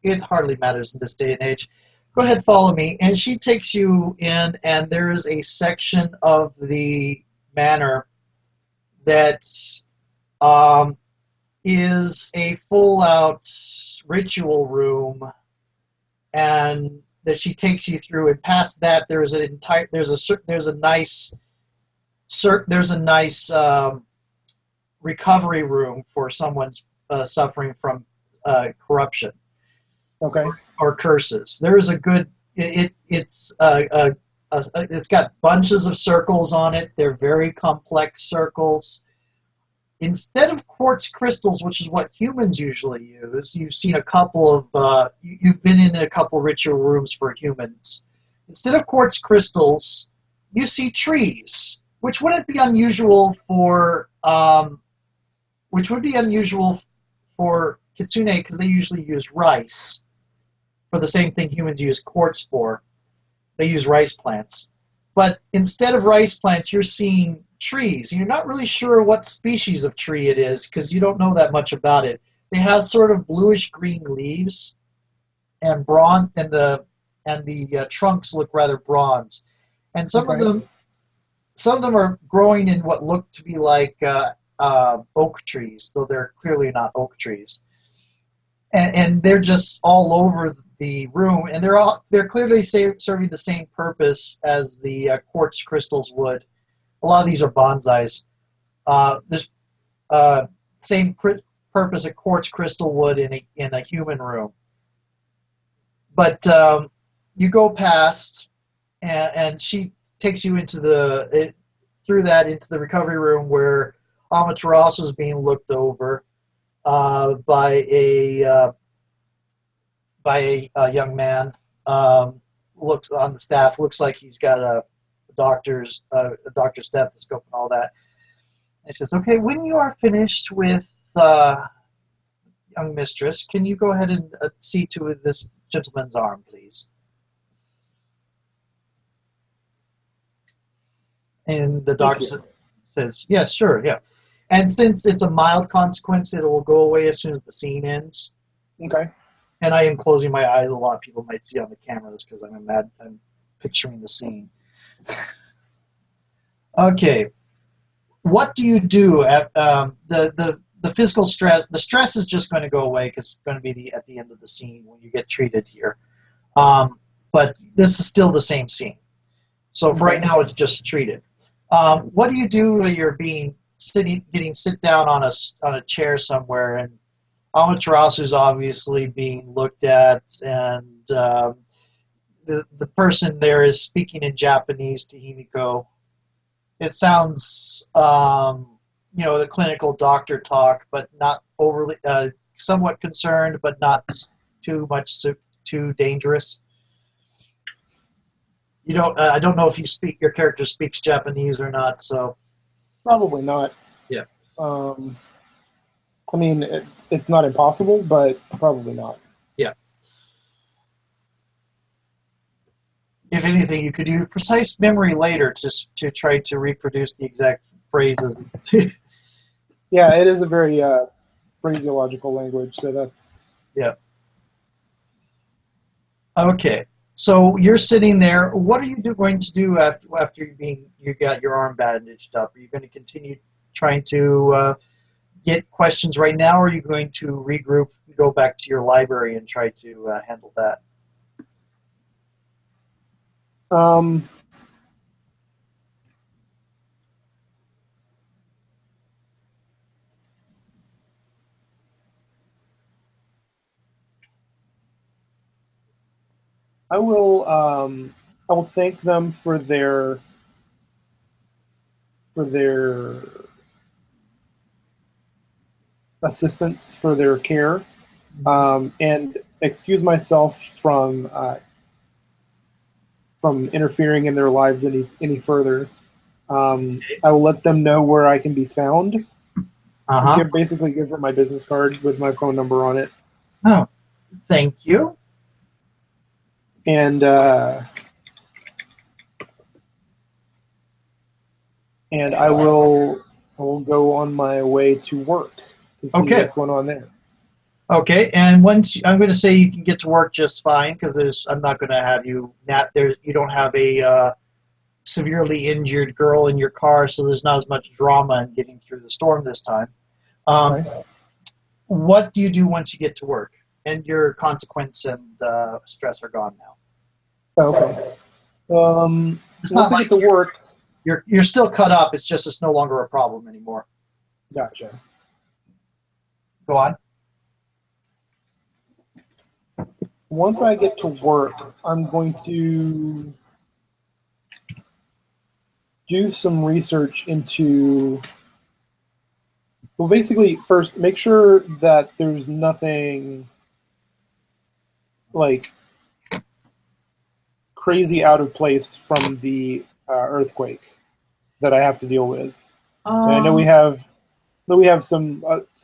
It hardly matters in this day and age. Go ahead, follow me. And she takes you in, and there is a section of the manor that um, is a full-out ritual room, and that she takes you through. And past that, there's a nice recovery room for someone's suffering from corruption Okay. or curses. There is a good. It's got bunches of circles on it. They're very complex circles. Instead of quartz crystals, which is what humans usually use, you've seen a couple of. You've been in a couple ritual rooms for humans. Instead of quartz crystals, you see trees, which wouldn't be unusual for. Which would be unusual for kitsune because they usually use rice for the same thing humans use quartz for. They use rice plants. But instead of rice plants, you're seeing trees. You're not really sure what species of tree it is because you don't know that much about it. They have sort of bluish green leaves and bronze, and the trunks look rather bronze. And Okay. some of them are growing in what look to be like oak trees, though they're clearly not oak trees. And they're just all over the room, and they're clearly serving the same purpose as the quartz crystals would. A lot of these are bonsais. This uh, same purpose a quartz crystal would in a human room. But you go past, and she takes you through that into the recovery room where Amaterasu is being looked over by a young man. Looks on the staff. Looks like he's got a doctor's stethoscope and all that. And she says, "Okay, when you are finished with young mistress, can you go ahead and see to this gentleman's arm, please?" And the Thank doctor you. says, "Yeah, sure, yeah." And since it's a mild consequence, it will go away as soon as the scene ends. Okay. And I am closing my eyes. A lot of people might see on the camera this because I'm picturing the scene. Okay, what do you do at the physical stress? The stress is just going to go away because it's going to be at the end of the scene when you get treated here. Um, but this is still the same scene. So for right Okay. now, it's just treated. What do you do when you're getting sit down on a chair somewhere, and Amaterasu is obviously being looked at, and the person there is speaking in Japanese to Himiko. It sounds, the clinical doctor talk, but not overly, somewhat concerned, but not too much, too dangerous. You don't. I don't know if your character speaks Japanese or not. So Probably not. yeah, Um, I mean, it's not impossible, but probably not. yeah. If anything, you could do precise memory later to try to reproduce the exact phrases. Yeah, it is a very phraseological language, so that's Yeah. Okay. So you're sitting there. What are you going to do after you got your arm bandaged up? Are you going to continue trying to get questions right now, or are you going to regroup, go back to your library, and try to handle that? um, I will I will thank them for their assistance, for their care, and excuse myself from interfering in their lives any further. I will let them know where I can be found. Uh huh. Basically give them my business card with my phone number on it. Oh, thank you. and I will go on my way to work to see Okay. what's going on there. Okay, and once I'm going to say you can get to work just fine because I'm not going to have you you don't have a severely injured girl in your car, so there's not as much drama in getting through the storm this time. Okay. What do you do once you get to work and your consequence and stress are gone now? Okay. It's Once not I like get to work, you're still cut up. It's just it's no longer a problem anymore. gotcha. Go on. Once I get to work, I'm going to do some research into, well, basically, first, make sure that there's nothing like crazy out of place from the earthquake that I have to deal with. And I know we have some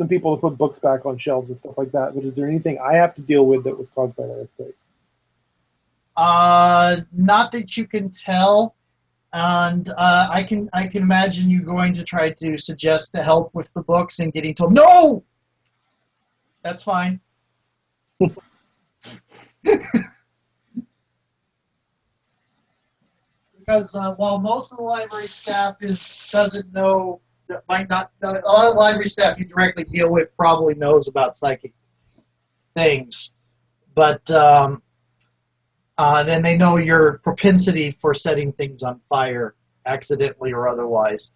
people to put books back on shelves and stuff like that. But is there anything I have to deal with that was caused by the earthquake? Not that you can tell. And I can imagine you going to try to suggest to help with the books and getting told no. That's fine. Because while most of the library staff doesn't know, might not, a lot of the library staff you directly deal with probably knows about psychic things, but then they know your propensity for setting things on fire, accidentally or otherwise.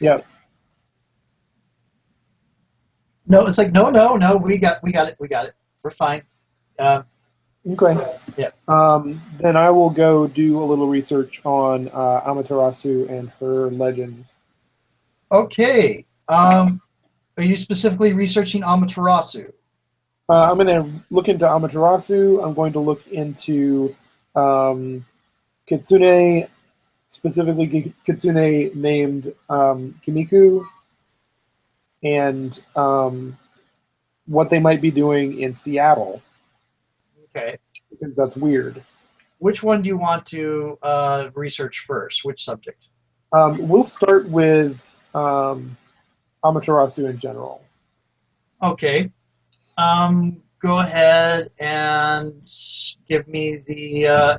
Yep. No, it's like no. We got it. We're fine. Okay. Yeah. Then I will go do a little research on Amaterasu and her legend. Okay. Are you specifically researching Amaterasu? I'm going to look into Amaterasu. I'm going to look into Kitsune, specifically Kitsune named Kimiku, and what they might be doing in Seattle, Okay. because that's weird. Which one do you want to research first? Which subject? We'll start with Amaterasu in general. Okay. Go ahead and give me the.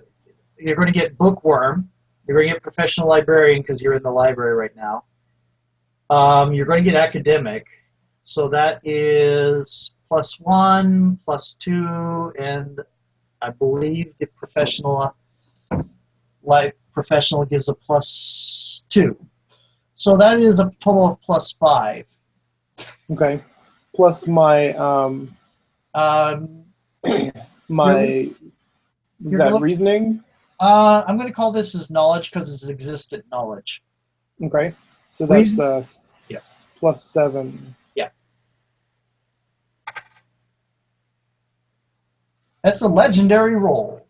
You're going to get bookworm. You're going to get professional librarian because you're in the library right now. You're going to get academic. So that is +1, +2, and I believe the professional gives a +2. So that is a total of +5. Okay. Plus my my was you're that look, reasoning? I'm going to call this as knowledge because it's existent knowledge. Okay. So that's Reason, yeah, +7. yeah. That's a legendary roll.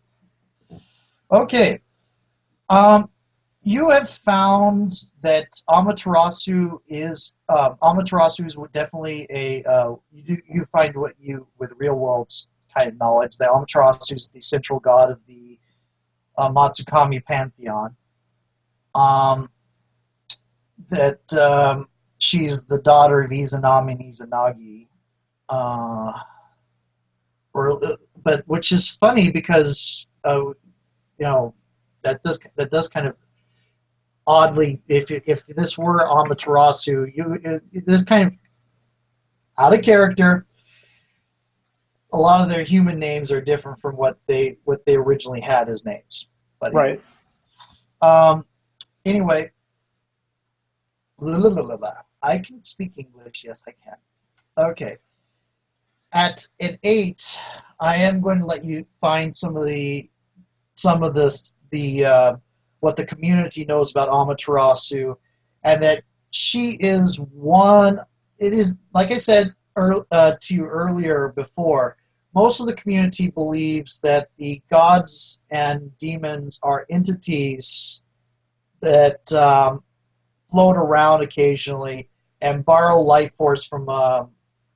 Okay. You have found that Amaterasu is definitely a you find what you with real world kind of knowledge that Amaterasu is the central god of the Matsukami pantheon. Um, that she's the daughter of Izanami and Izanagi. Uh, but which is funny because you know that does kind of oddly, if this were Amaterasu, this kind of out of character. A lot of their human names are different from what they originally had as names. But Right. um, anyway, I can speak English. Yes, I can. Okay. At an 8, I am going to let you find some of this the what the community knows about Amaterasu, and that she is one. It is like I said to you earlier before. Most of the community believes that the gods and demons are entities that float around occasionally and borrow life force from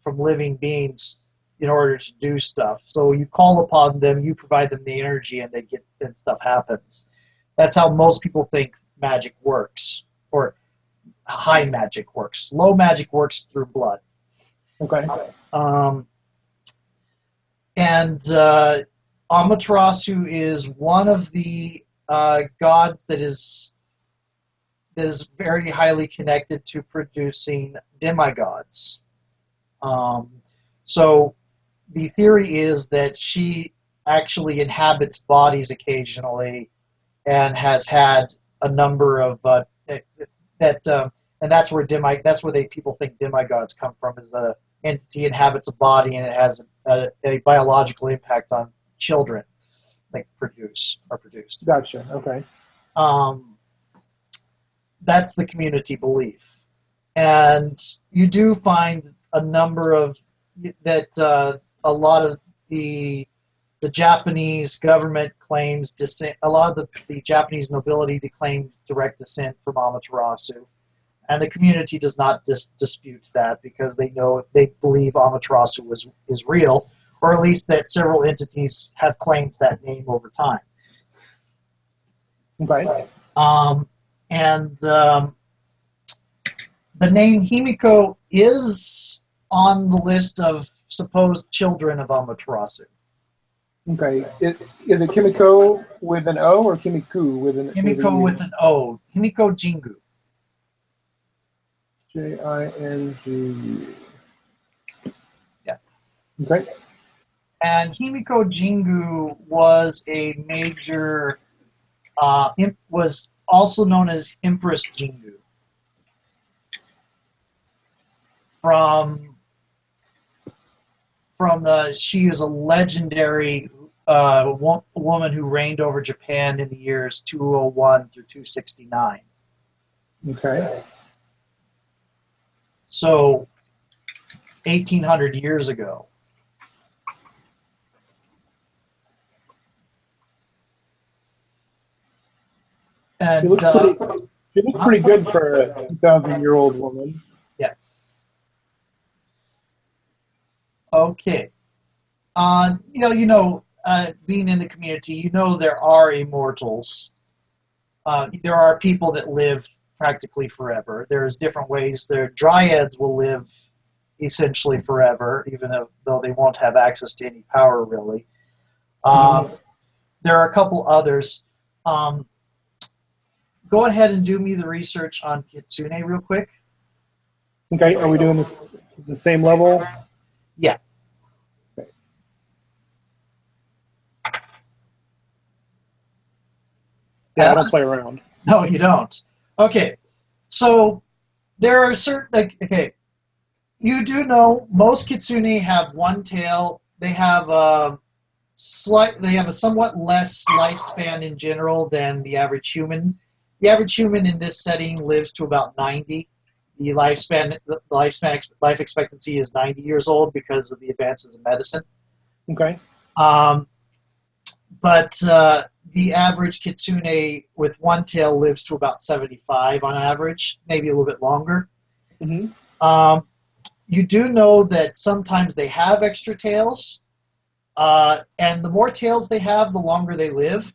living beings, in order to do stuff. So you call upon them, you provide them the energy, and stuff happens. That's how most people think magic works, or high magic works. Low magic works through blood. Okay. And Amaterasu is one of the gods that is very highly connected to producing demigods. So the theory is that she actually inhabits bodies occasionally, and has had a number of and that's where people think demigods come from, is a entity inhabits a body and it has a biological impact on children that are produced. Gotcha. Okay. That's the community belief, and you do find a number of that. A lot of the Japanese government claims descent. A lot of the Japanese nobility claims direct descent from Amaterasu, and the community does not dispute that, because they believe Amaterasu is real, or at least that several entities have claimed that name over time. Okay. The name Himiko is on the list of supposed children of Amaterasu. Okay. Is it Kimiko with an O or Kimiku with an Himiko with an O. Himiko Jingu. Jingu. Yeah. Okay. And Himiko Jingu was a major, was also known as Empress Jingu. She is a legendary woman who reigned over Japan in the years 201 through 269. Okay. So 1,800 years ago. And she looks pretty good for a 2,000-year-old woman. Yeah. Okay. Being in the community, there are immortals. There are people that live practically forever. There's different ways. Dryads will live essentially forever, even though they won't have access to any power, really. There are a couple others. Go ahead and do me the research on Kitsune real quick. Okay, are we doing this the same level? Yeah. Okay. Yeah, I don't play around. No, you don't. Okay, so there are certain. Okay, you do know most Kitsune have one tail. They have a somewhat less lifespan in general than the average human. The average human in this setting lives to about 90. The life expectancy is 90 years old because of the advances in medicine. Okay. But the average Kitsune with one tail lives to about 75 on average, maybe a little bit longer. Mm-hmm. You do know that sometimes they have extra tails, and the more tails they have, the longer they live.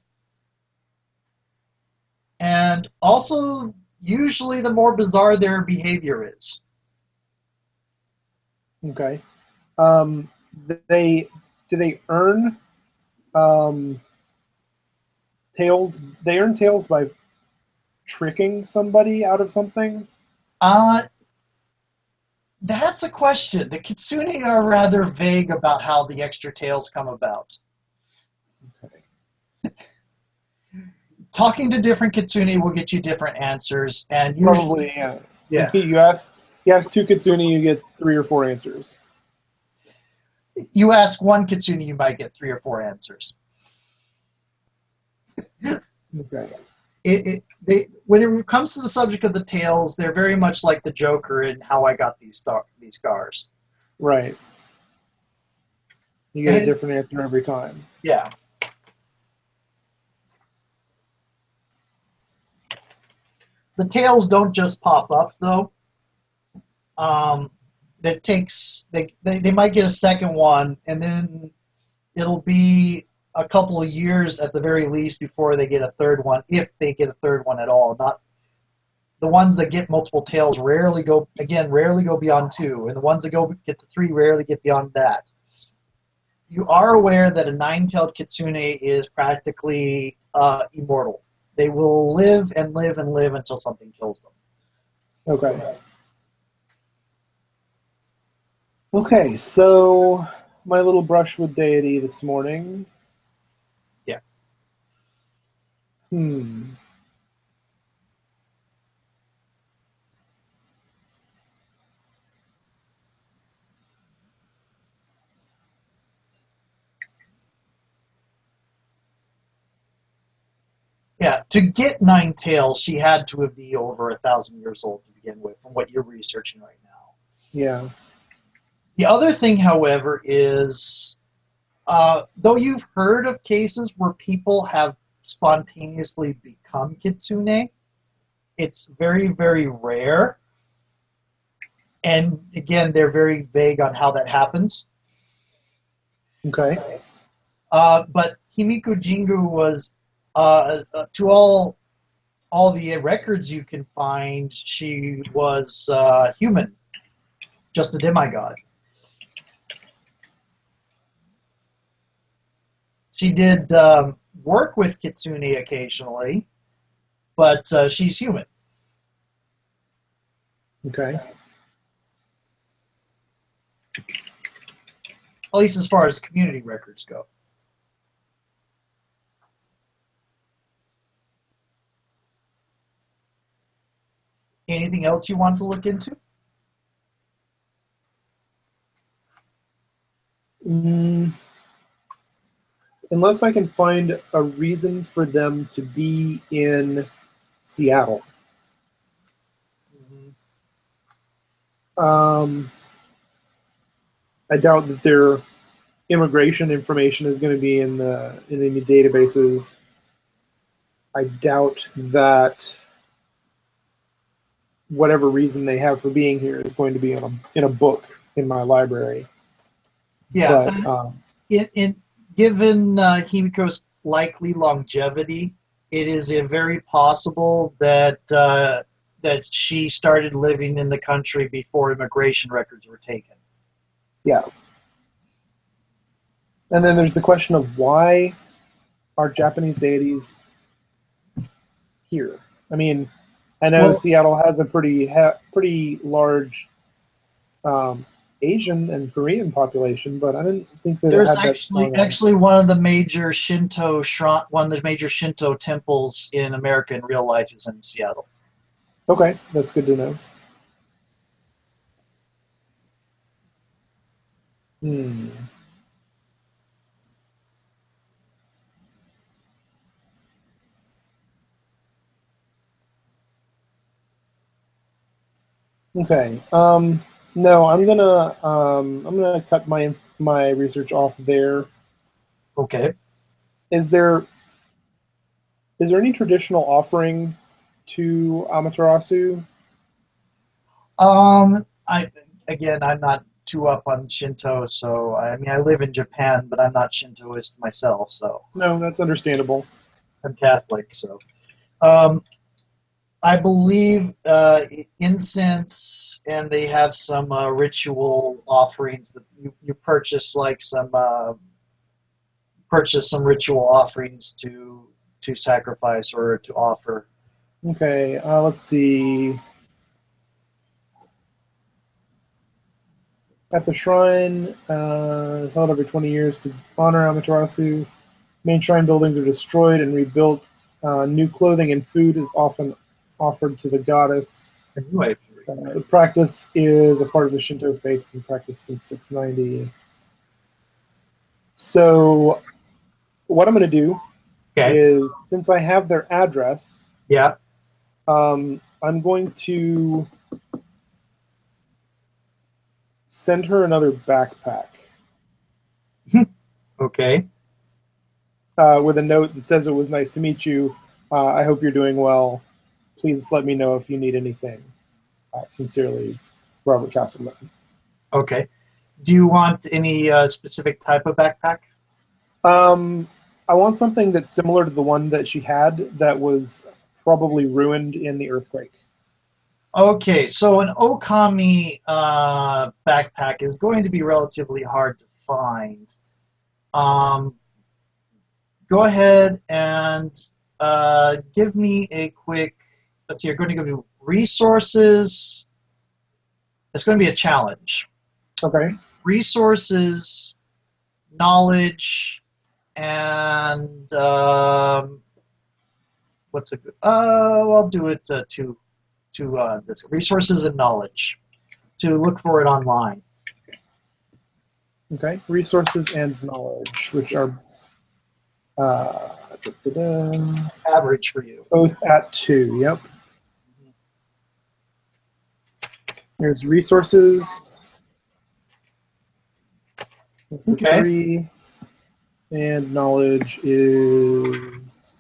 And also, usually the more bizarre their behavior is. Okay. Do they earn tails? They earn tails by tricking somebody out of something? That's a question. The Kitsune are rather vague about how the extra tails come about. Okay. Talking to different Kitsune will get you different answers, and Probably, usually, yeah. You ask 2 Kitsune, you get 3 or 4 answers. You ask one Kitsune, you might get 3 or 4 answers. Okay. When it comes to the subject of the tails, they're very much like the Joker in How I Got These Scars. Right. You get a different answer every time. Yeah. The tails don't just pop up, though. that takes they might get a second one, and then it'll be a couple of years at the very least before they get a third one, if they get a third one at all. Not the ones that get multiple tails rarely go beyond two, and the ones that get to three rarely get beyond that. You are aware that a nine-tailed kitsune is practically immortal. They will live and live and live until something kills them. Okay. Okay, so my little brush with deity this morning. Yeah. Yeah, to get nine tails, she had to be over 1,000 years old to begin with, from what you're researching right now. Yeah. The other thing, however, is though you've heard of cases where people have spontaneously become kitsune, it's very, very rare. And again, they're very vague on how that happens. Okay. But Himiko Jingu was, to all the records you can find, she was human, just a demigod. She did work with kitsune occasionally, but she's human. Okay. At least as far as community records go. Anything else you want to look into? Unless I can find a reason for them to be in Seattle. I doubt that their immigration information is going to be in any databases. I doubt that whatever reason they have for being here is going to be in a book in my library. Yeah. But, given Himiko's likely longevity, it is very possible that that she started living in the country before immigration records were taken. Yeah. And then there's the question of why are Japanese deities here? I mean, I know Seattle has a pretty large Asian and Korean population, but I didn't think that there's it had actually one of the major Shinto temples in America in real life is in Seattle. Okay, that's good to know. Okay. No, I'm gonna cut my research off there. Okay. Is there any traditional offering to Amaterasu? I'm not too up on Shinto, so I mean I live in Japan, but I'm not Shintoist myself, so No, that's understandable. I'm Catholic, so I believe incense, and they have some ritual offerings that you purchase, like some ritual offerings to sacrifice or to offer. Okay, let's see. At the shrine, held every 20 years to honor Amaterasu. Main shrine buildings are destroyed and rebuilt. New clothing and food is often offered to the goddess. The practice is a part of the Shinto faith and practiced since 690. So what I'm going to do is, since I have their address, I'm going to send her another backpack. Okay. With a note that says, "It was nice to meet you. I hope you're doing well. Please let me know if you need anything. Sincerely, Robert Castleman." Okay. Do you want any specific type of backpack? Um, I want something that's similar to the one that she had that was probably ruined in the earthquake. Okay, so an Okami backpack is going to be relatively hard to find. Um, Go ahead and give me a quick. Let's see. You're going to give me resources. It's going to be a challenge. Okay. Resources, knowledge, and what's a good? I'll do it to this resources and knowledge to look for it online. Okay. Resources and knowledge, which are uh, Average for you. both at 2. Yep. There's resources. That's a Okay. 3. And knowledge is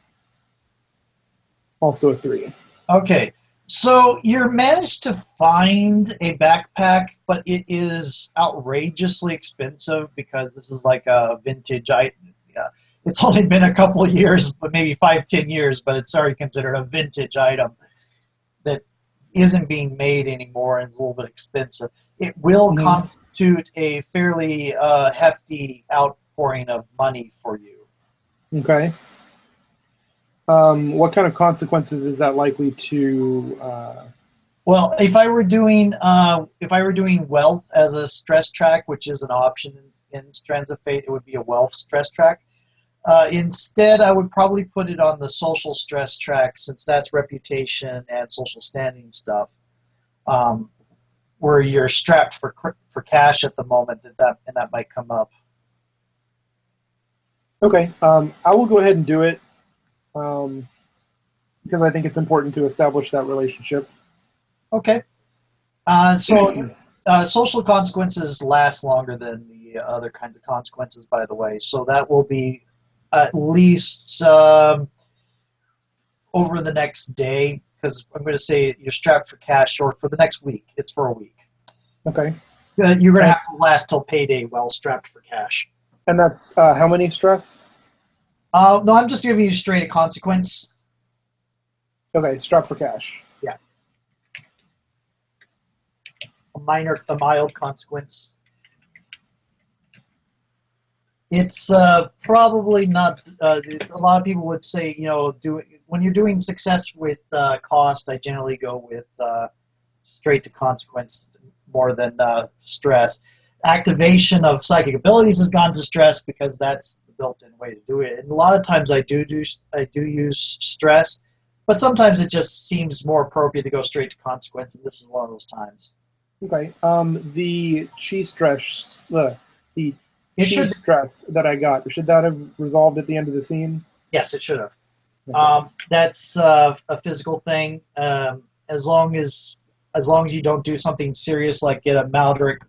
also a 3. Okay. So you managed to find a backpack, but it is outrageously expensive because this is like a vintage item. Yeah. It's only been a couple of years, but maybe 5, 10 years, but it's already considered a vintage item that isn't being made anymore and is a little bit expensive. It will Mm-hmm. constitute a fairly hefty outpouring of money for you. Okay. What kind of consequences is that likely to? Well, if I were doing wealth as a stress track, which is an option in Strands of Fate, it would be a wealth stress track. Instead, I would probably put it on the social stress track since that's reputation and social standing stuff. Um, where you're strapped for cash at the moment, that might come up. Okay. I will go ahead and do it um, because I think it's important to establish that relationship. Okay. So social consequences last longer than the other kinds of consequences, by the way. So that will be at least over the next day, because I'm going to say you're strapped for cash, or for the next week. It's for a week. Okay. You're going to And, have to last till payday while strapped for cash. and that's how many stress? No, I'm just giving you straight a consequence. Okay, strap for cash. Yeah, a mild consequence. It's probably not. It's a lot of people would say, when you're doing success with cost, I generally go with straight to consequence more than stress. Activation of psychic abilities has gone to stress because that's the built-in way to do it. And a lot of times I do use stress, but sometimes it just seems more appropriate to go straight to consequence, and this is one of those times. Okay. The chi stress, the It chi should. stress that I got, should that have resolved at the end of the scene? Yes, it should have. Okay. That's a physical thing. As long as you don't do something serious like get a moderate,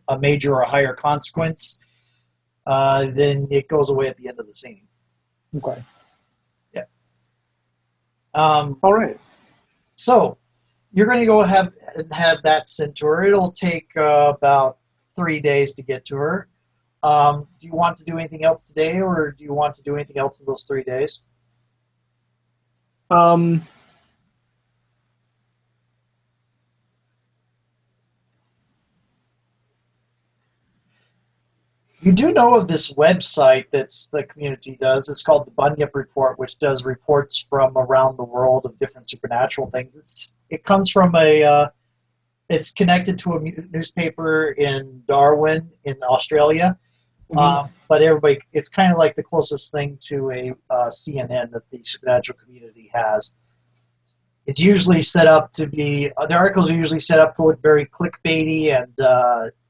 a major or a higher consequence, then it goes away at the end of the scene. Okay. Yeah. Um, All right. so you're going to go have that sent to her. It'll take about 3 days to get to her. Do you want to do anything else today, or do you want to do anything else in those 3 days? Um, You do know of this website that's the community does. It's called the Bunyip Report, which does reports from around the world of different supernatural things. It comes from it's connected to a newspaper in Darwin in Australia. mhm. But it's kind of like the closest thing to a CNN that the supernatural community has. It's usually set up to be the articles are usually set up to look very clickbaity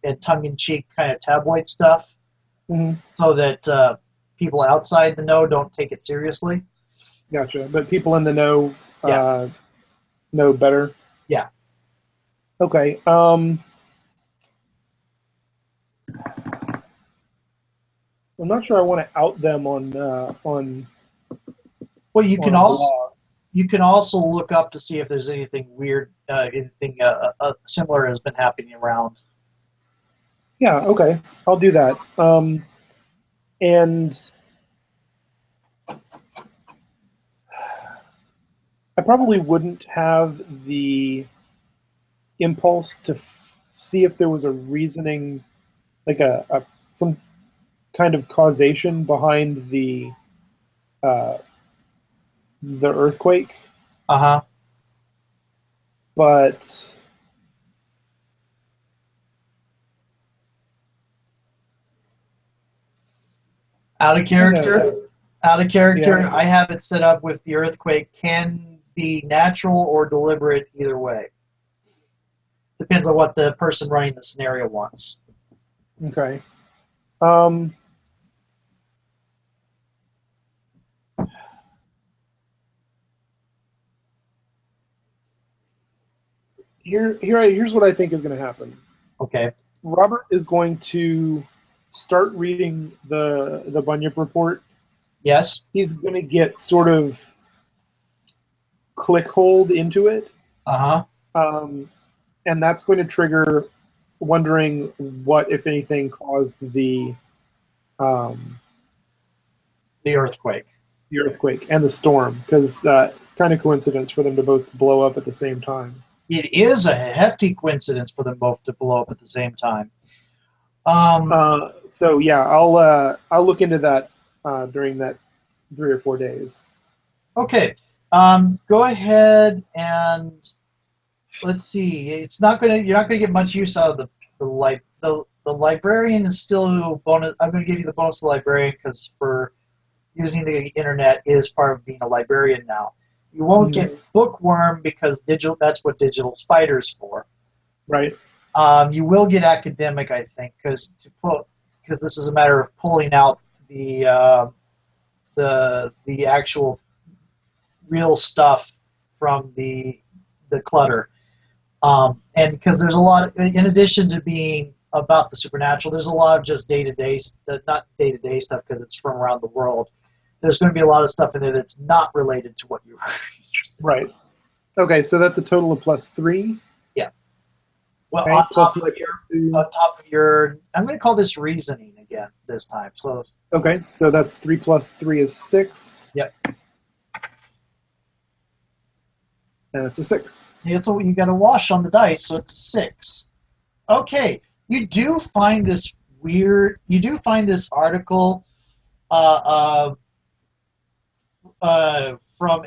and tongue in cheek kind of tabloid stuff, Mhm. so that people outside the know don't take it seriously. Gotcha. But people in the know Yeah, know better. yeah. Okay. I'm not sure I want to out them Well, on a blog. you can also look up to see if there's anything weird, anything similar has been happening around. Yeah, okay. I'll do that. And I probably wouldn't have the impulse to see if there was a reasoning, like a some kind of causation behind uh, the earthquake, Uh-huh. but Out of kind of, character. Out of character. yeah, I have it set up with the earthquake can be natural or deliberate either way. Depends on what the person running the scenario wants. okay. Um, here's what I think is going to happen. Okay. Robert is going to start reading the Bunyip report. Yes. He's going to get sort of click hold into it, Uh-huh. um, and that's going to trigger wondering what, if anything, caused um, The earthquake. the earthquake and the storm, because kind of coincidence for them to both blow up at the same time. It is a hefty coincidence for them both to blow up at the same time. Um, So yeah, I'll look into that during that 3 or 4 days. okay. Go ahead and let's see. It's not gonna. You're not gonna get much use out of the librarian is still bonus. I'm gonna give you the bonus of the librarian because for using the internet is part of being a librarian now. You won't Mhm. get bookworm because digital. That's what digital spider's for. Right. You will get academic, I think, because this is a matter of pulling out the actual real stuff from the clutter. And because there's a lot, in addition to being about the supernatural, there's a lot of just day to day, not day to day stuff because it's from around the world. There's going to be a lot of stuff in there that's not related to what you're interested in. Right. Okay, so that's a total of +3. Yeah. Well, Okay, plus my +2. I'm going to call this reasoning again this time. So, Okay, so that's 3 plus 3 is 6. yep. And it's a 6. That's what you got to wash on the dice, so it's 6. Okay, you do find this article uh, from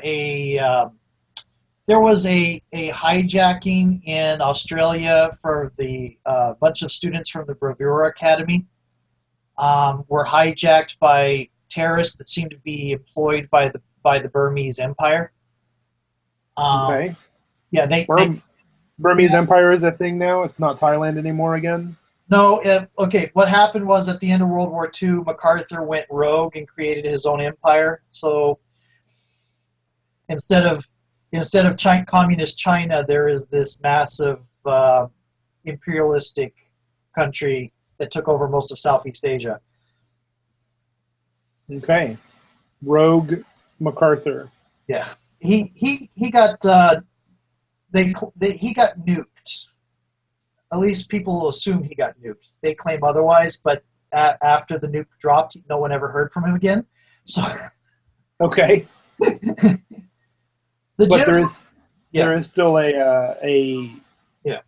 there was a hijacking in Australia for the bunch of students from the Bravura Academy were hijacked by terrorists that seemed to be employed by the Burmese Empire. Um, Okay. yeah, Burmese Empire is a thing now. It's not Thailand anymore again. no, okay. What happened was at the end of World War II, MacArthur went rogue and created his own empire. So instead of China, communist China, there is this massive imperialistic country that took over most of Southeast Asia. Okay. Rogue MacArthur. Yeah, he got he got nuked. At least people assume he got nuked. They claim otherwise, but after the nuke dropped, no one ever heard from him again. So Okay. the But general, yeah, there is still a yeah.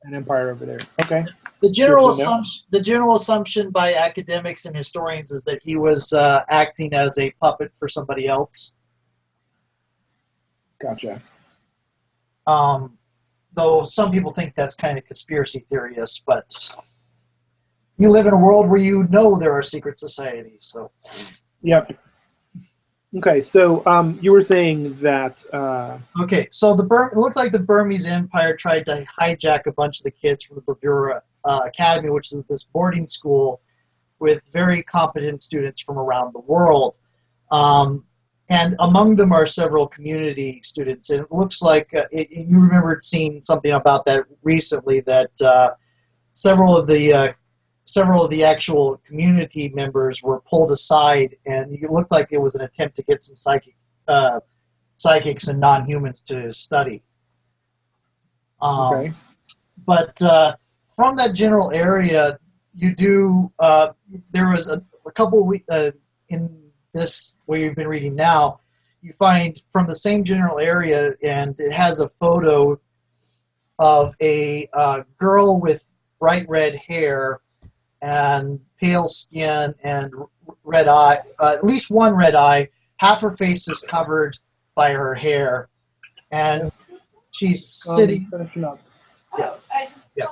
an empire over there. Okay. The Good general to know. assumption, by academics and historians is that he was acting as a puppet for somebody else. Gotcha. Um, though some people think that's kind of conspiracy theorist, but you live in a world where you know there are secret societies. So Yep. Okay, so you were saying that okay, so it looks like the Burmese Empire tried to hijack a bunch of the kids from the Bravura Academy, which is this boarding school with very competent students from around the world. Um, and among them are several community students. And it looks like you remembered seeing something about that recently, that several of the several of the actual community members were pulled aside, and it looked like it was an attempt to get some psychics and non-humans to study. okay. But from that general area, you do. There was a couple weeks in this where you've been reading now. You find from the same general area, and it has a photo of a girl with bright red hair and pale skin and red eye, at least one red eye. Half her face is covered by her hair, and she's sitting. Finishing up. Yeah, yeah.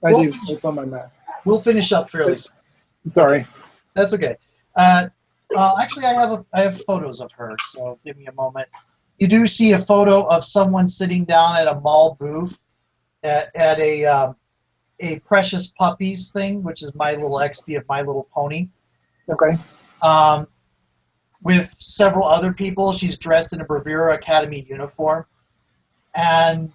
I do. It's on my map. We'll finish up fairly soon. Sorry. That's okay. Actually, I have photos of her, so give me a moment. You do see a photo of someone sitting down at a mall booth at a Precious Puppies thing, which is My Little XP of My Little Pony. Okay. With several other people. She's dressed in a Bravura Academy uniform, and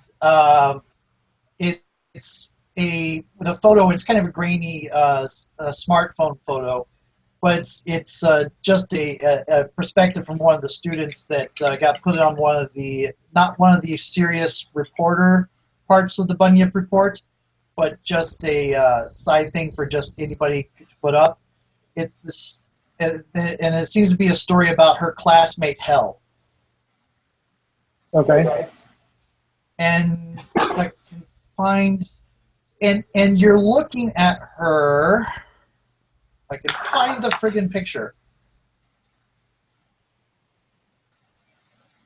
it's the photo. It's kind of a grainy smartphone photo, but it's just a perspective from one of the students that got put on one of the not one of the serious reporter parts of the Bunyip report, but just a side thing for just anybody to put up. It's this. And it seems to be a story about her classmate Hell. Okay. And if I can find, and you're looking at her. If I can find the friggin' picture.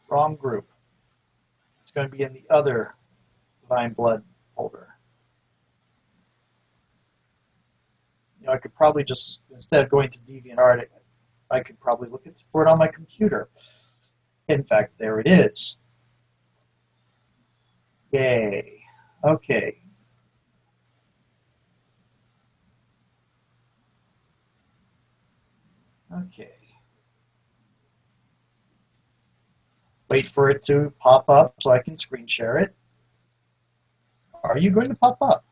Wrong group. It's going to be in the other Divine Blood folder. You know, I could probably just, instead of going to DeviantArt, I could probably look for it on my computer. In fact, there it is. Yay. Okay. Okay. Wait for it to pop up so I can screen share it. Are you going to pop up?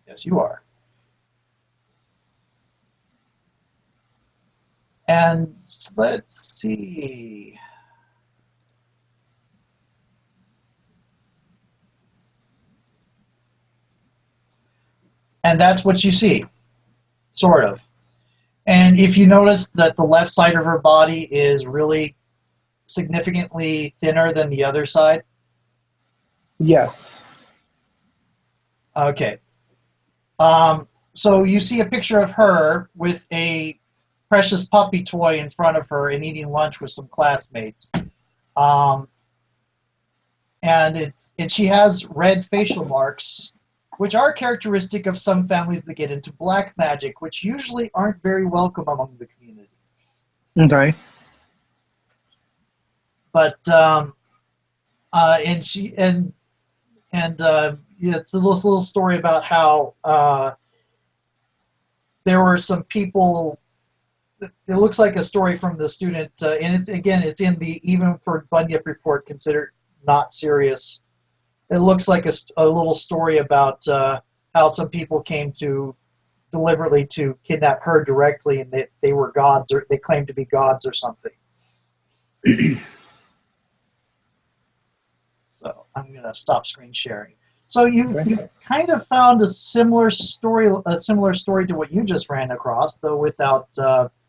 Yes, you are. And let's see. And that's what you see, sort of. And if you notice that the left side of her body is really significantly thinner than the other side. Yes. Okay. So you see a picture of her with a precious puppy toy in front of her and eating lunch with some classmates. And she has red facial marks, which are characteristic of some families that get into black magic, which usually aren't very welcome among the community. Okay. But it's a little story about how there were some people. It looks like a story from the student, and it's in the even for Bunyip report considered not serious. It looks like a little story about how some people came to deliberately to kidnap her directly, and they were gods, or they claimed to be gods or something. So I'm going to stop screen sharing. So you kind of found a similar story to what you just ran across, though without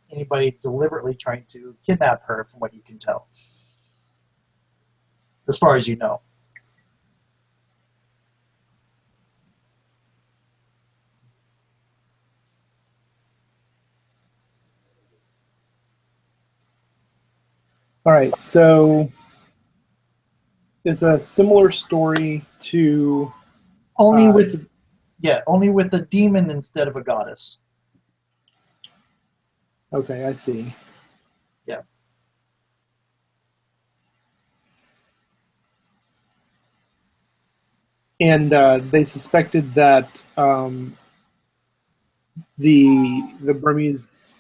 anybody deliberately trying to kidnap her, from what you can tell, as far as you know. All right. So it's a similar story to only with a demon instead of a goddess. Okay, I see. Yeah. And they suspected that the Burmese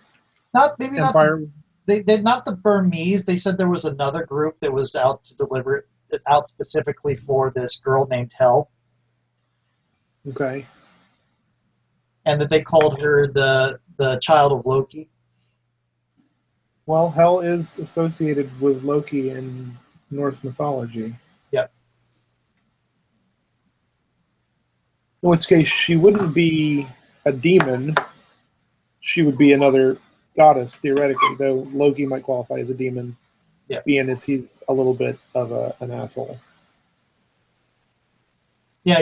Empire. Not the Burmese. They said there was another group that was out to deliver it out specifically for this girl named Hel. Okay. And that they called her the child of Loki. Well, Hel is associated with Loki in Norse mythology. Yep. In which case, she wouldn't be a demon. She would be another goddess, theoretically, though Loki might qualify as a demon, Yeah. being as he's a little bit of an asshole. Yeah,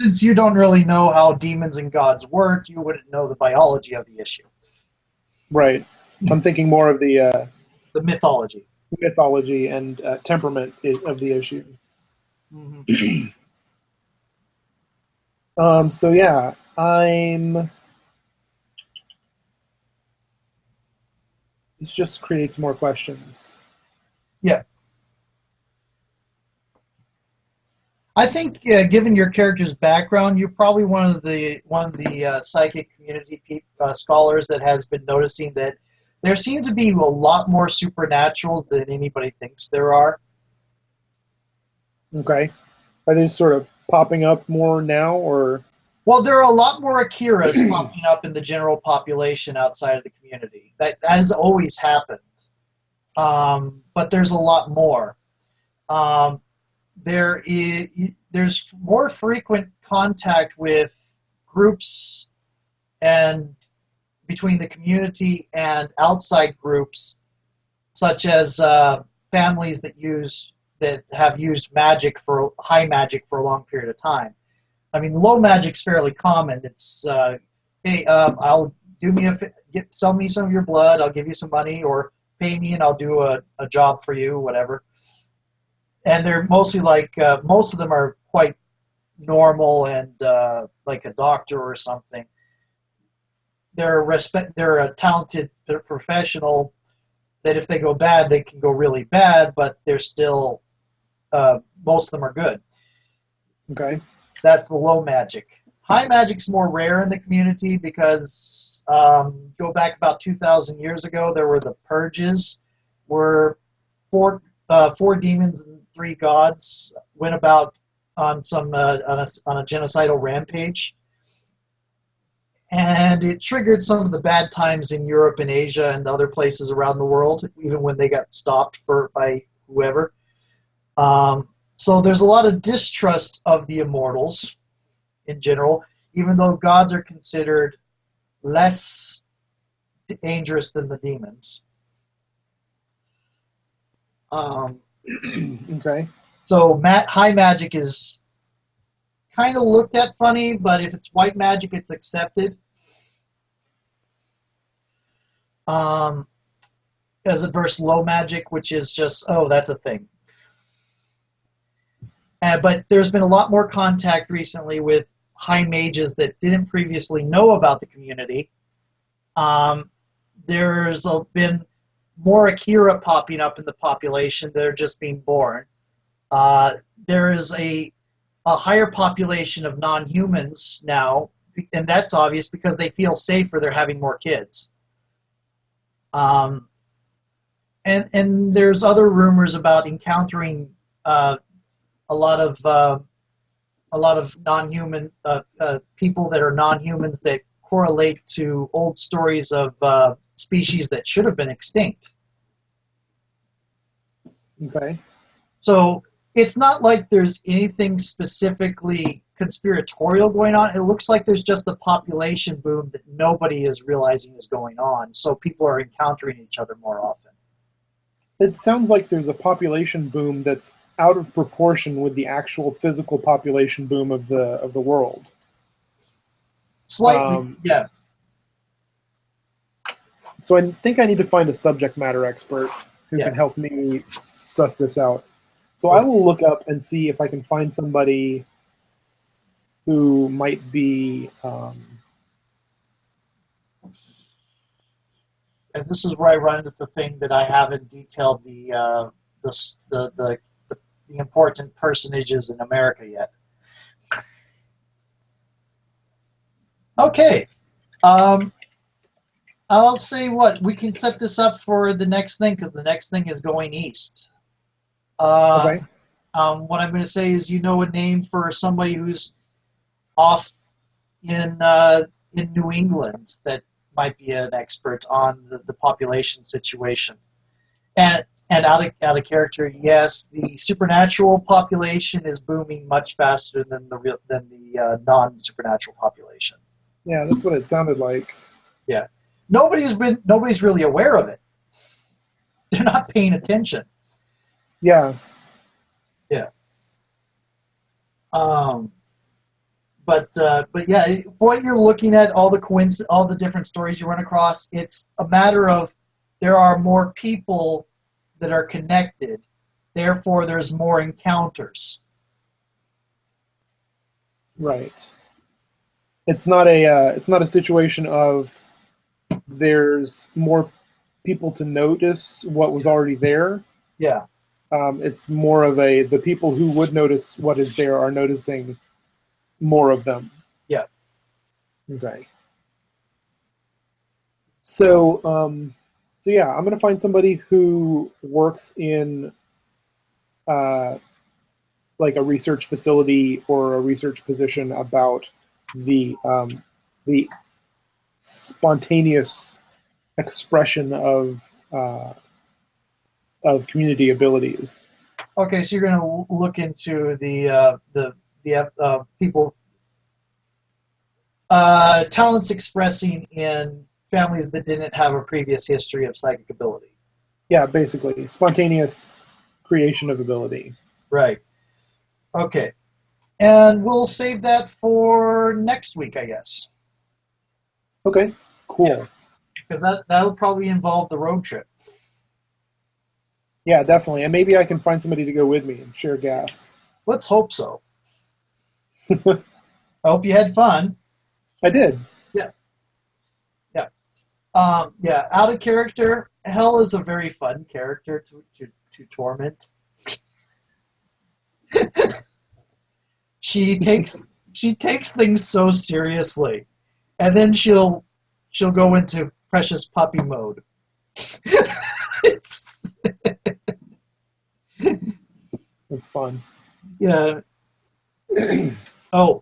since you don't really know how demons and gods work, you wouldn't know the biology of the issue. Right. I'm thinking more of the mythology. Mythology and temperament of the issue. Mm-hmm. So yeah, This just creates more questions. Yeah. I think, given your character's background, you're probably one of the psychic community scholars that has been noticing that there seems to be a lot more supernaturals than anybody thinks there are. Okay. Are they sort of popping up more now, or? Well, there are a lot more Akiras popping up in the general population outside of the community. That has always happened, but there's a lot more. There's more frequent contact with groups and between the community and outside groups, such as families that have used magic for high magic for a long period of time. I mean, low magic's fairly common. It's hey, I'll sell me some of your blood. I'll give you some money, or pay me and I'll do a job for you, whatever. And they're mostly like most of them are quite normal and like a doctor or something. They're a talented professional that if they go bad, they can go really bad, but they're still most of them are good. Okay. That's the low magic. High magic's more rare in the community because go back about 2,000 years ago, there were the purges, where four demons and three gods went about on a genocidal rampage, and it triggered some of the bad times in Europe and Asia and other places around the world, even when they got stopped by whoever. So there's a lot of distrust of the immortals in general, even though gods are considered less dangerous than the demons. Okay. So high magic is kind of looked at funny, but if it's white magic, it's accepted. As versus low magic, which is just, oh, that's a thing. But there's been a lot more contact recently with high mages that didn't previously know about the community. There's been more Akira popping up in the population that are just being born. There is a higher population of non-humans now, and that's obvious because they feel safer. They're having more kids. And there's other rumors about encountering a lot of non-human people that are non-humans that correlate to old stories of species that should have been extinct. Okay. So it's not like there's anything specifically conspiratorial going on. It looks like there's just a population boom that nobody is realizing is going on. So people are encountering each other more often. It sounds like there's a population boom that's out of proportion with the actual physical population boom of the world. Slightly, yeah. So I think I need to find a subject matter expert who can help me suss this out. So I will look up and see if I can find somebody who might be. And this is where I run into the thing that I haven't detailed the important personages in America yet. Okay. I'll say what we can set this up for the next thing because the next thing is going east. Okay. What I'm going to say is, a name for somebody who's off in New England that might be an expert on the population situation, and And out of character, yes, the supernatural population is booming much faster than the non-supernatural population. Yeah, that's what it sounded like. Yeah, nobody's really aware of it. They're not paying attention. Yeah. Yeah. Um, but yeah, what you're looking at, all the different stories you run across, it's a matter of there are more people that are connected, therefore there's more encounters. Right. It's not a situation of there's more people to notice what was already there. Yeah, It's more of the people who would notice what is there are noticing more of them. yeah. Okay. So, so yeah, I'm gonna find somebody who works in uh, like a research facility or a research position about the spontaneous expression uh, of community abilities. Okay, so you're going to look into the people talents expressing in families that didn't have a previous history of psychic ability. Yeah, basically spontaneous creation of ability. Right. Okay. And we'll save that for next week, I guess. Okay, cool. Because that would probably involve the road trip. Yeah, definitely. And maybe I can find somebody to go with me and share gas. Let's hope so. I hope you had fun. I did. Yeah. Yeah. Yeah. Out of character, Hell is a very fun character to torment. she takes she takes things so seriously, and then she'll go into precious puppy mode. It's, It's fun. yeah.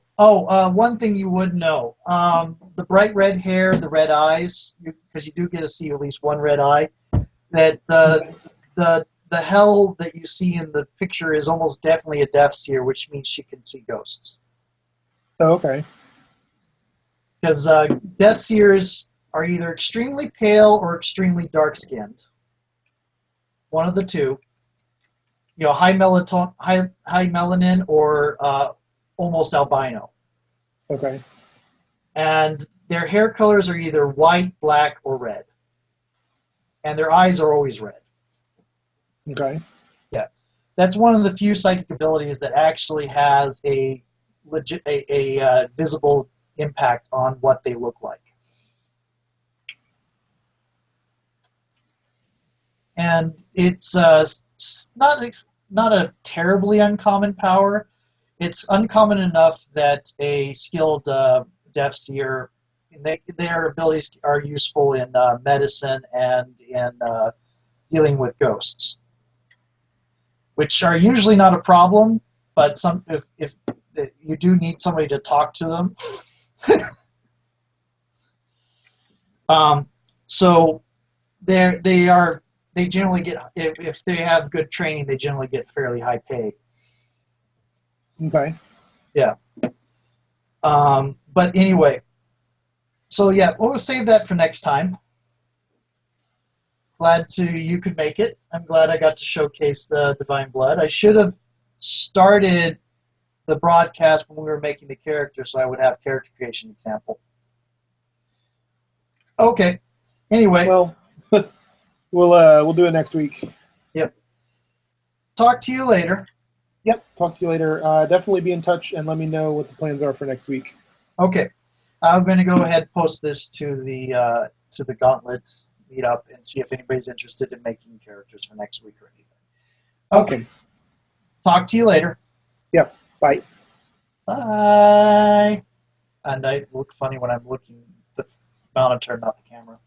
One thing you would know: the bright red hair, the red eyes, because you do get to see at least one red eye. That the hell that you see in the picture is almost definitely a death seer, which means she can see ghosts. Oh, okay. Because death seers are either extremely pale or extremely dark skinned. One of the two. You know, high melanin or almost albino. Okay. And their hair colors are either white, black, or red. And their eyes are always red. Okay. Yeah. That's one of the few psychic abilities that actually has a visible impact on what they look like. And it's not a terribly uncommon power. It's uncommon enough that a skilled deaf seer, their abilities are useful in medicine and in dealing with ghosts, which are usually not a problem. But if you do need somebody to talk to them, so they generally get, if they have good training, they generally get fairly high pay. Okay. Yeah. But anyway, so yeah, we'll save that for next time. Glad you could make it. I'm glad I got to showcase the Divine Blood. I should have started the broadcast when we were making the character, so I would have character creation example. Okay. Anyway. Well, we'll do it next week. Yep. Talk to you later. Yep. Talk to you later. Definitely be in touch and let me know what the plans are for next week. Okay. I'm going to go ahead and post this to the Gauntlet Meetup and see if anybody's interested in making characters for next week or anything. Okay. Awesome. Talk to you later. Yep. Bye. Bye. And I look funny when I'm looking at the monitor, not the camera.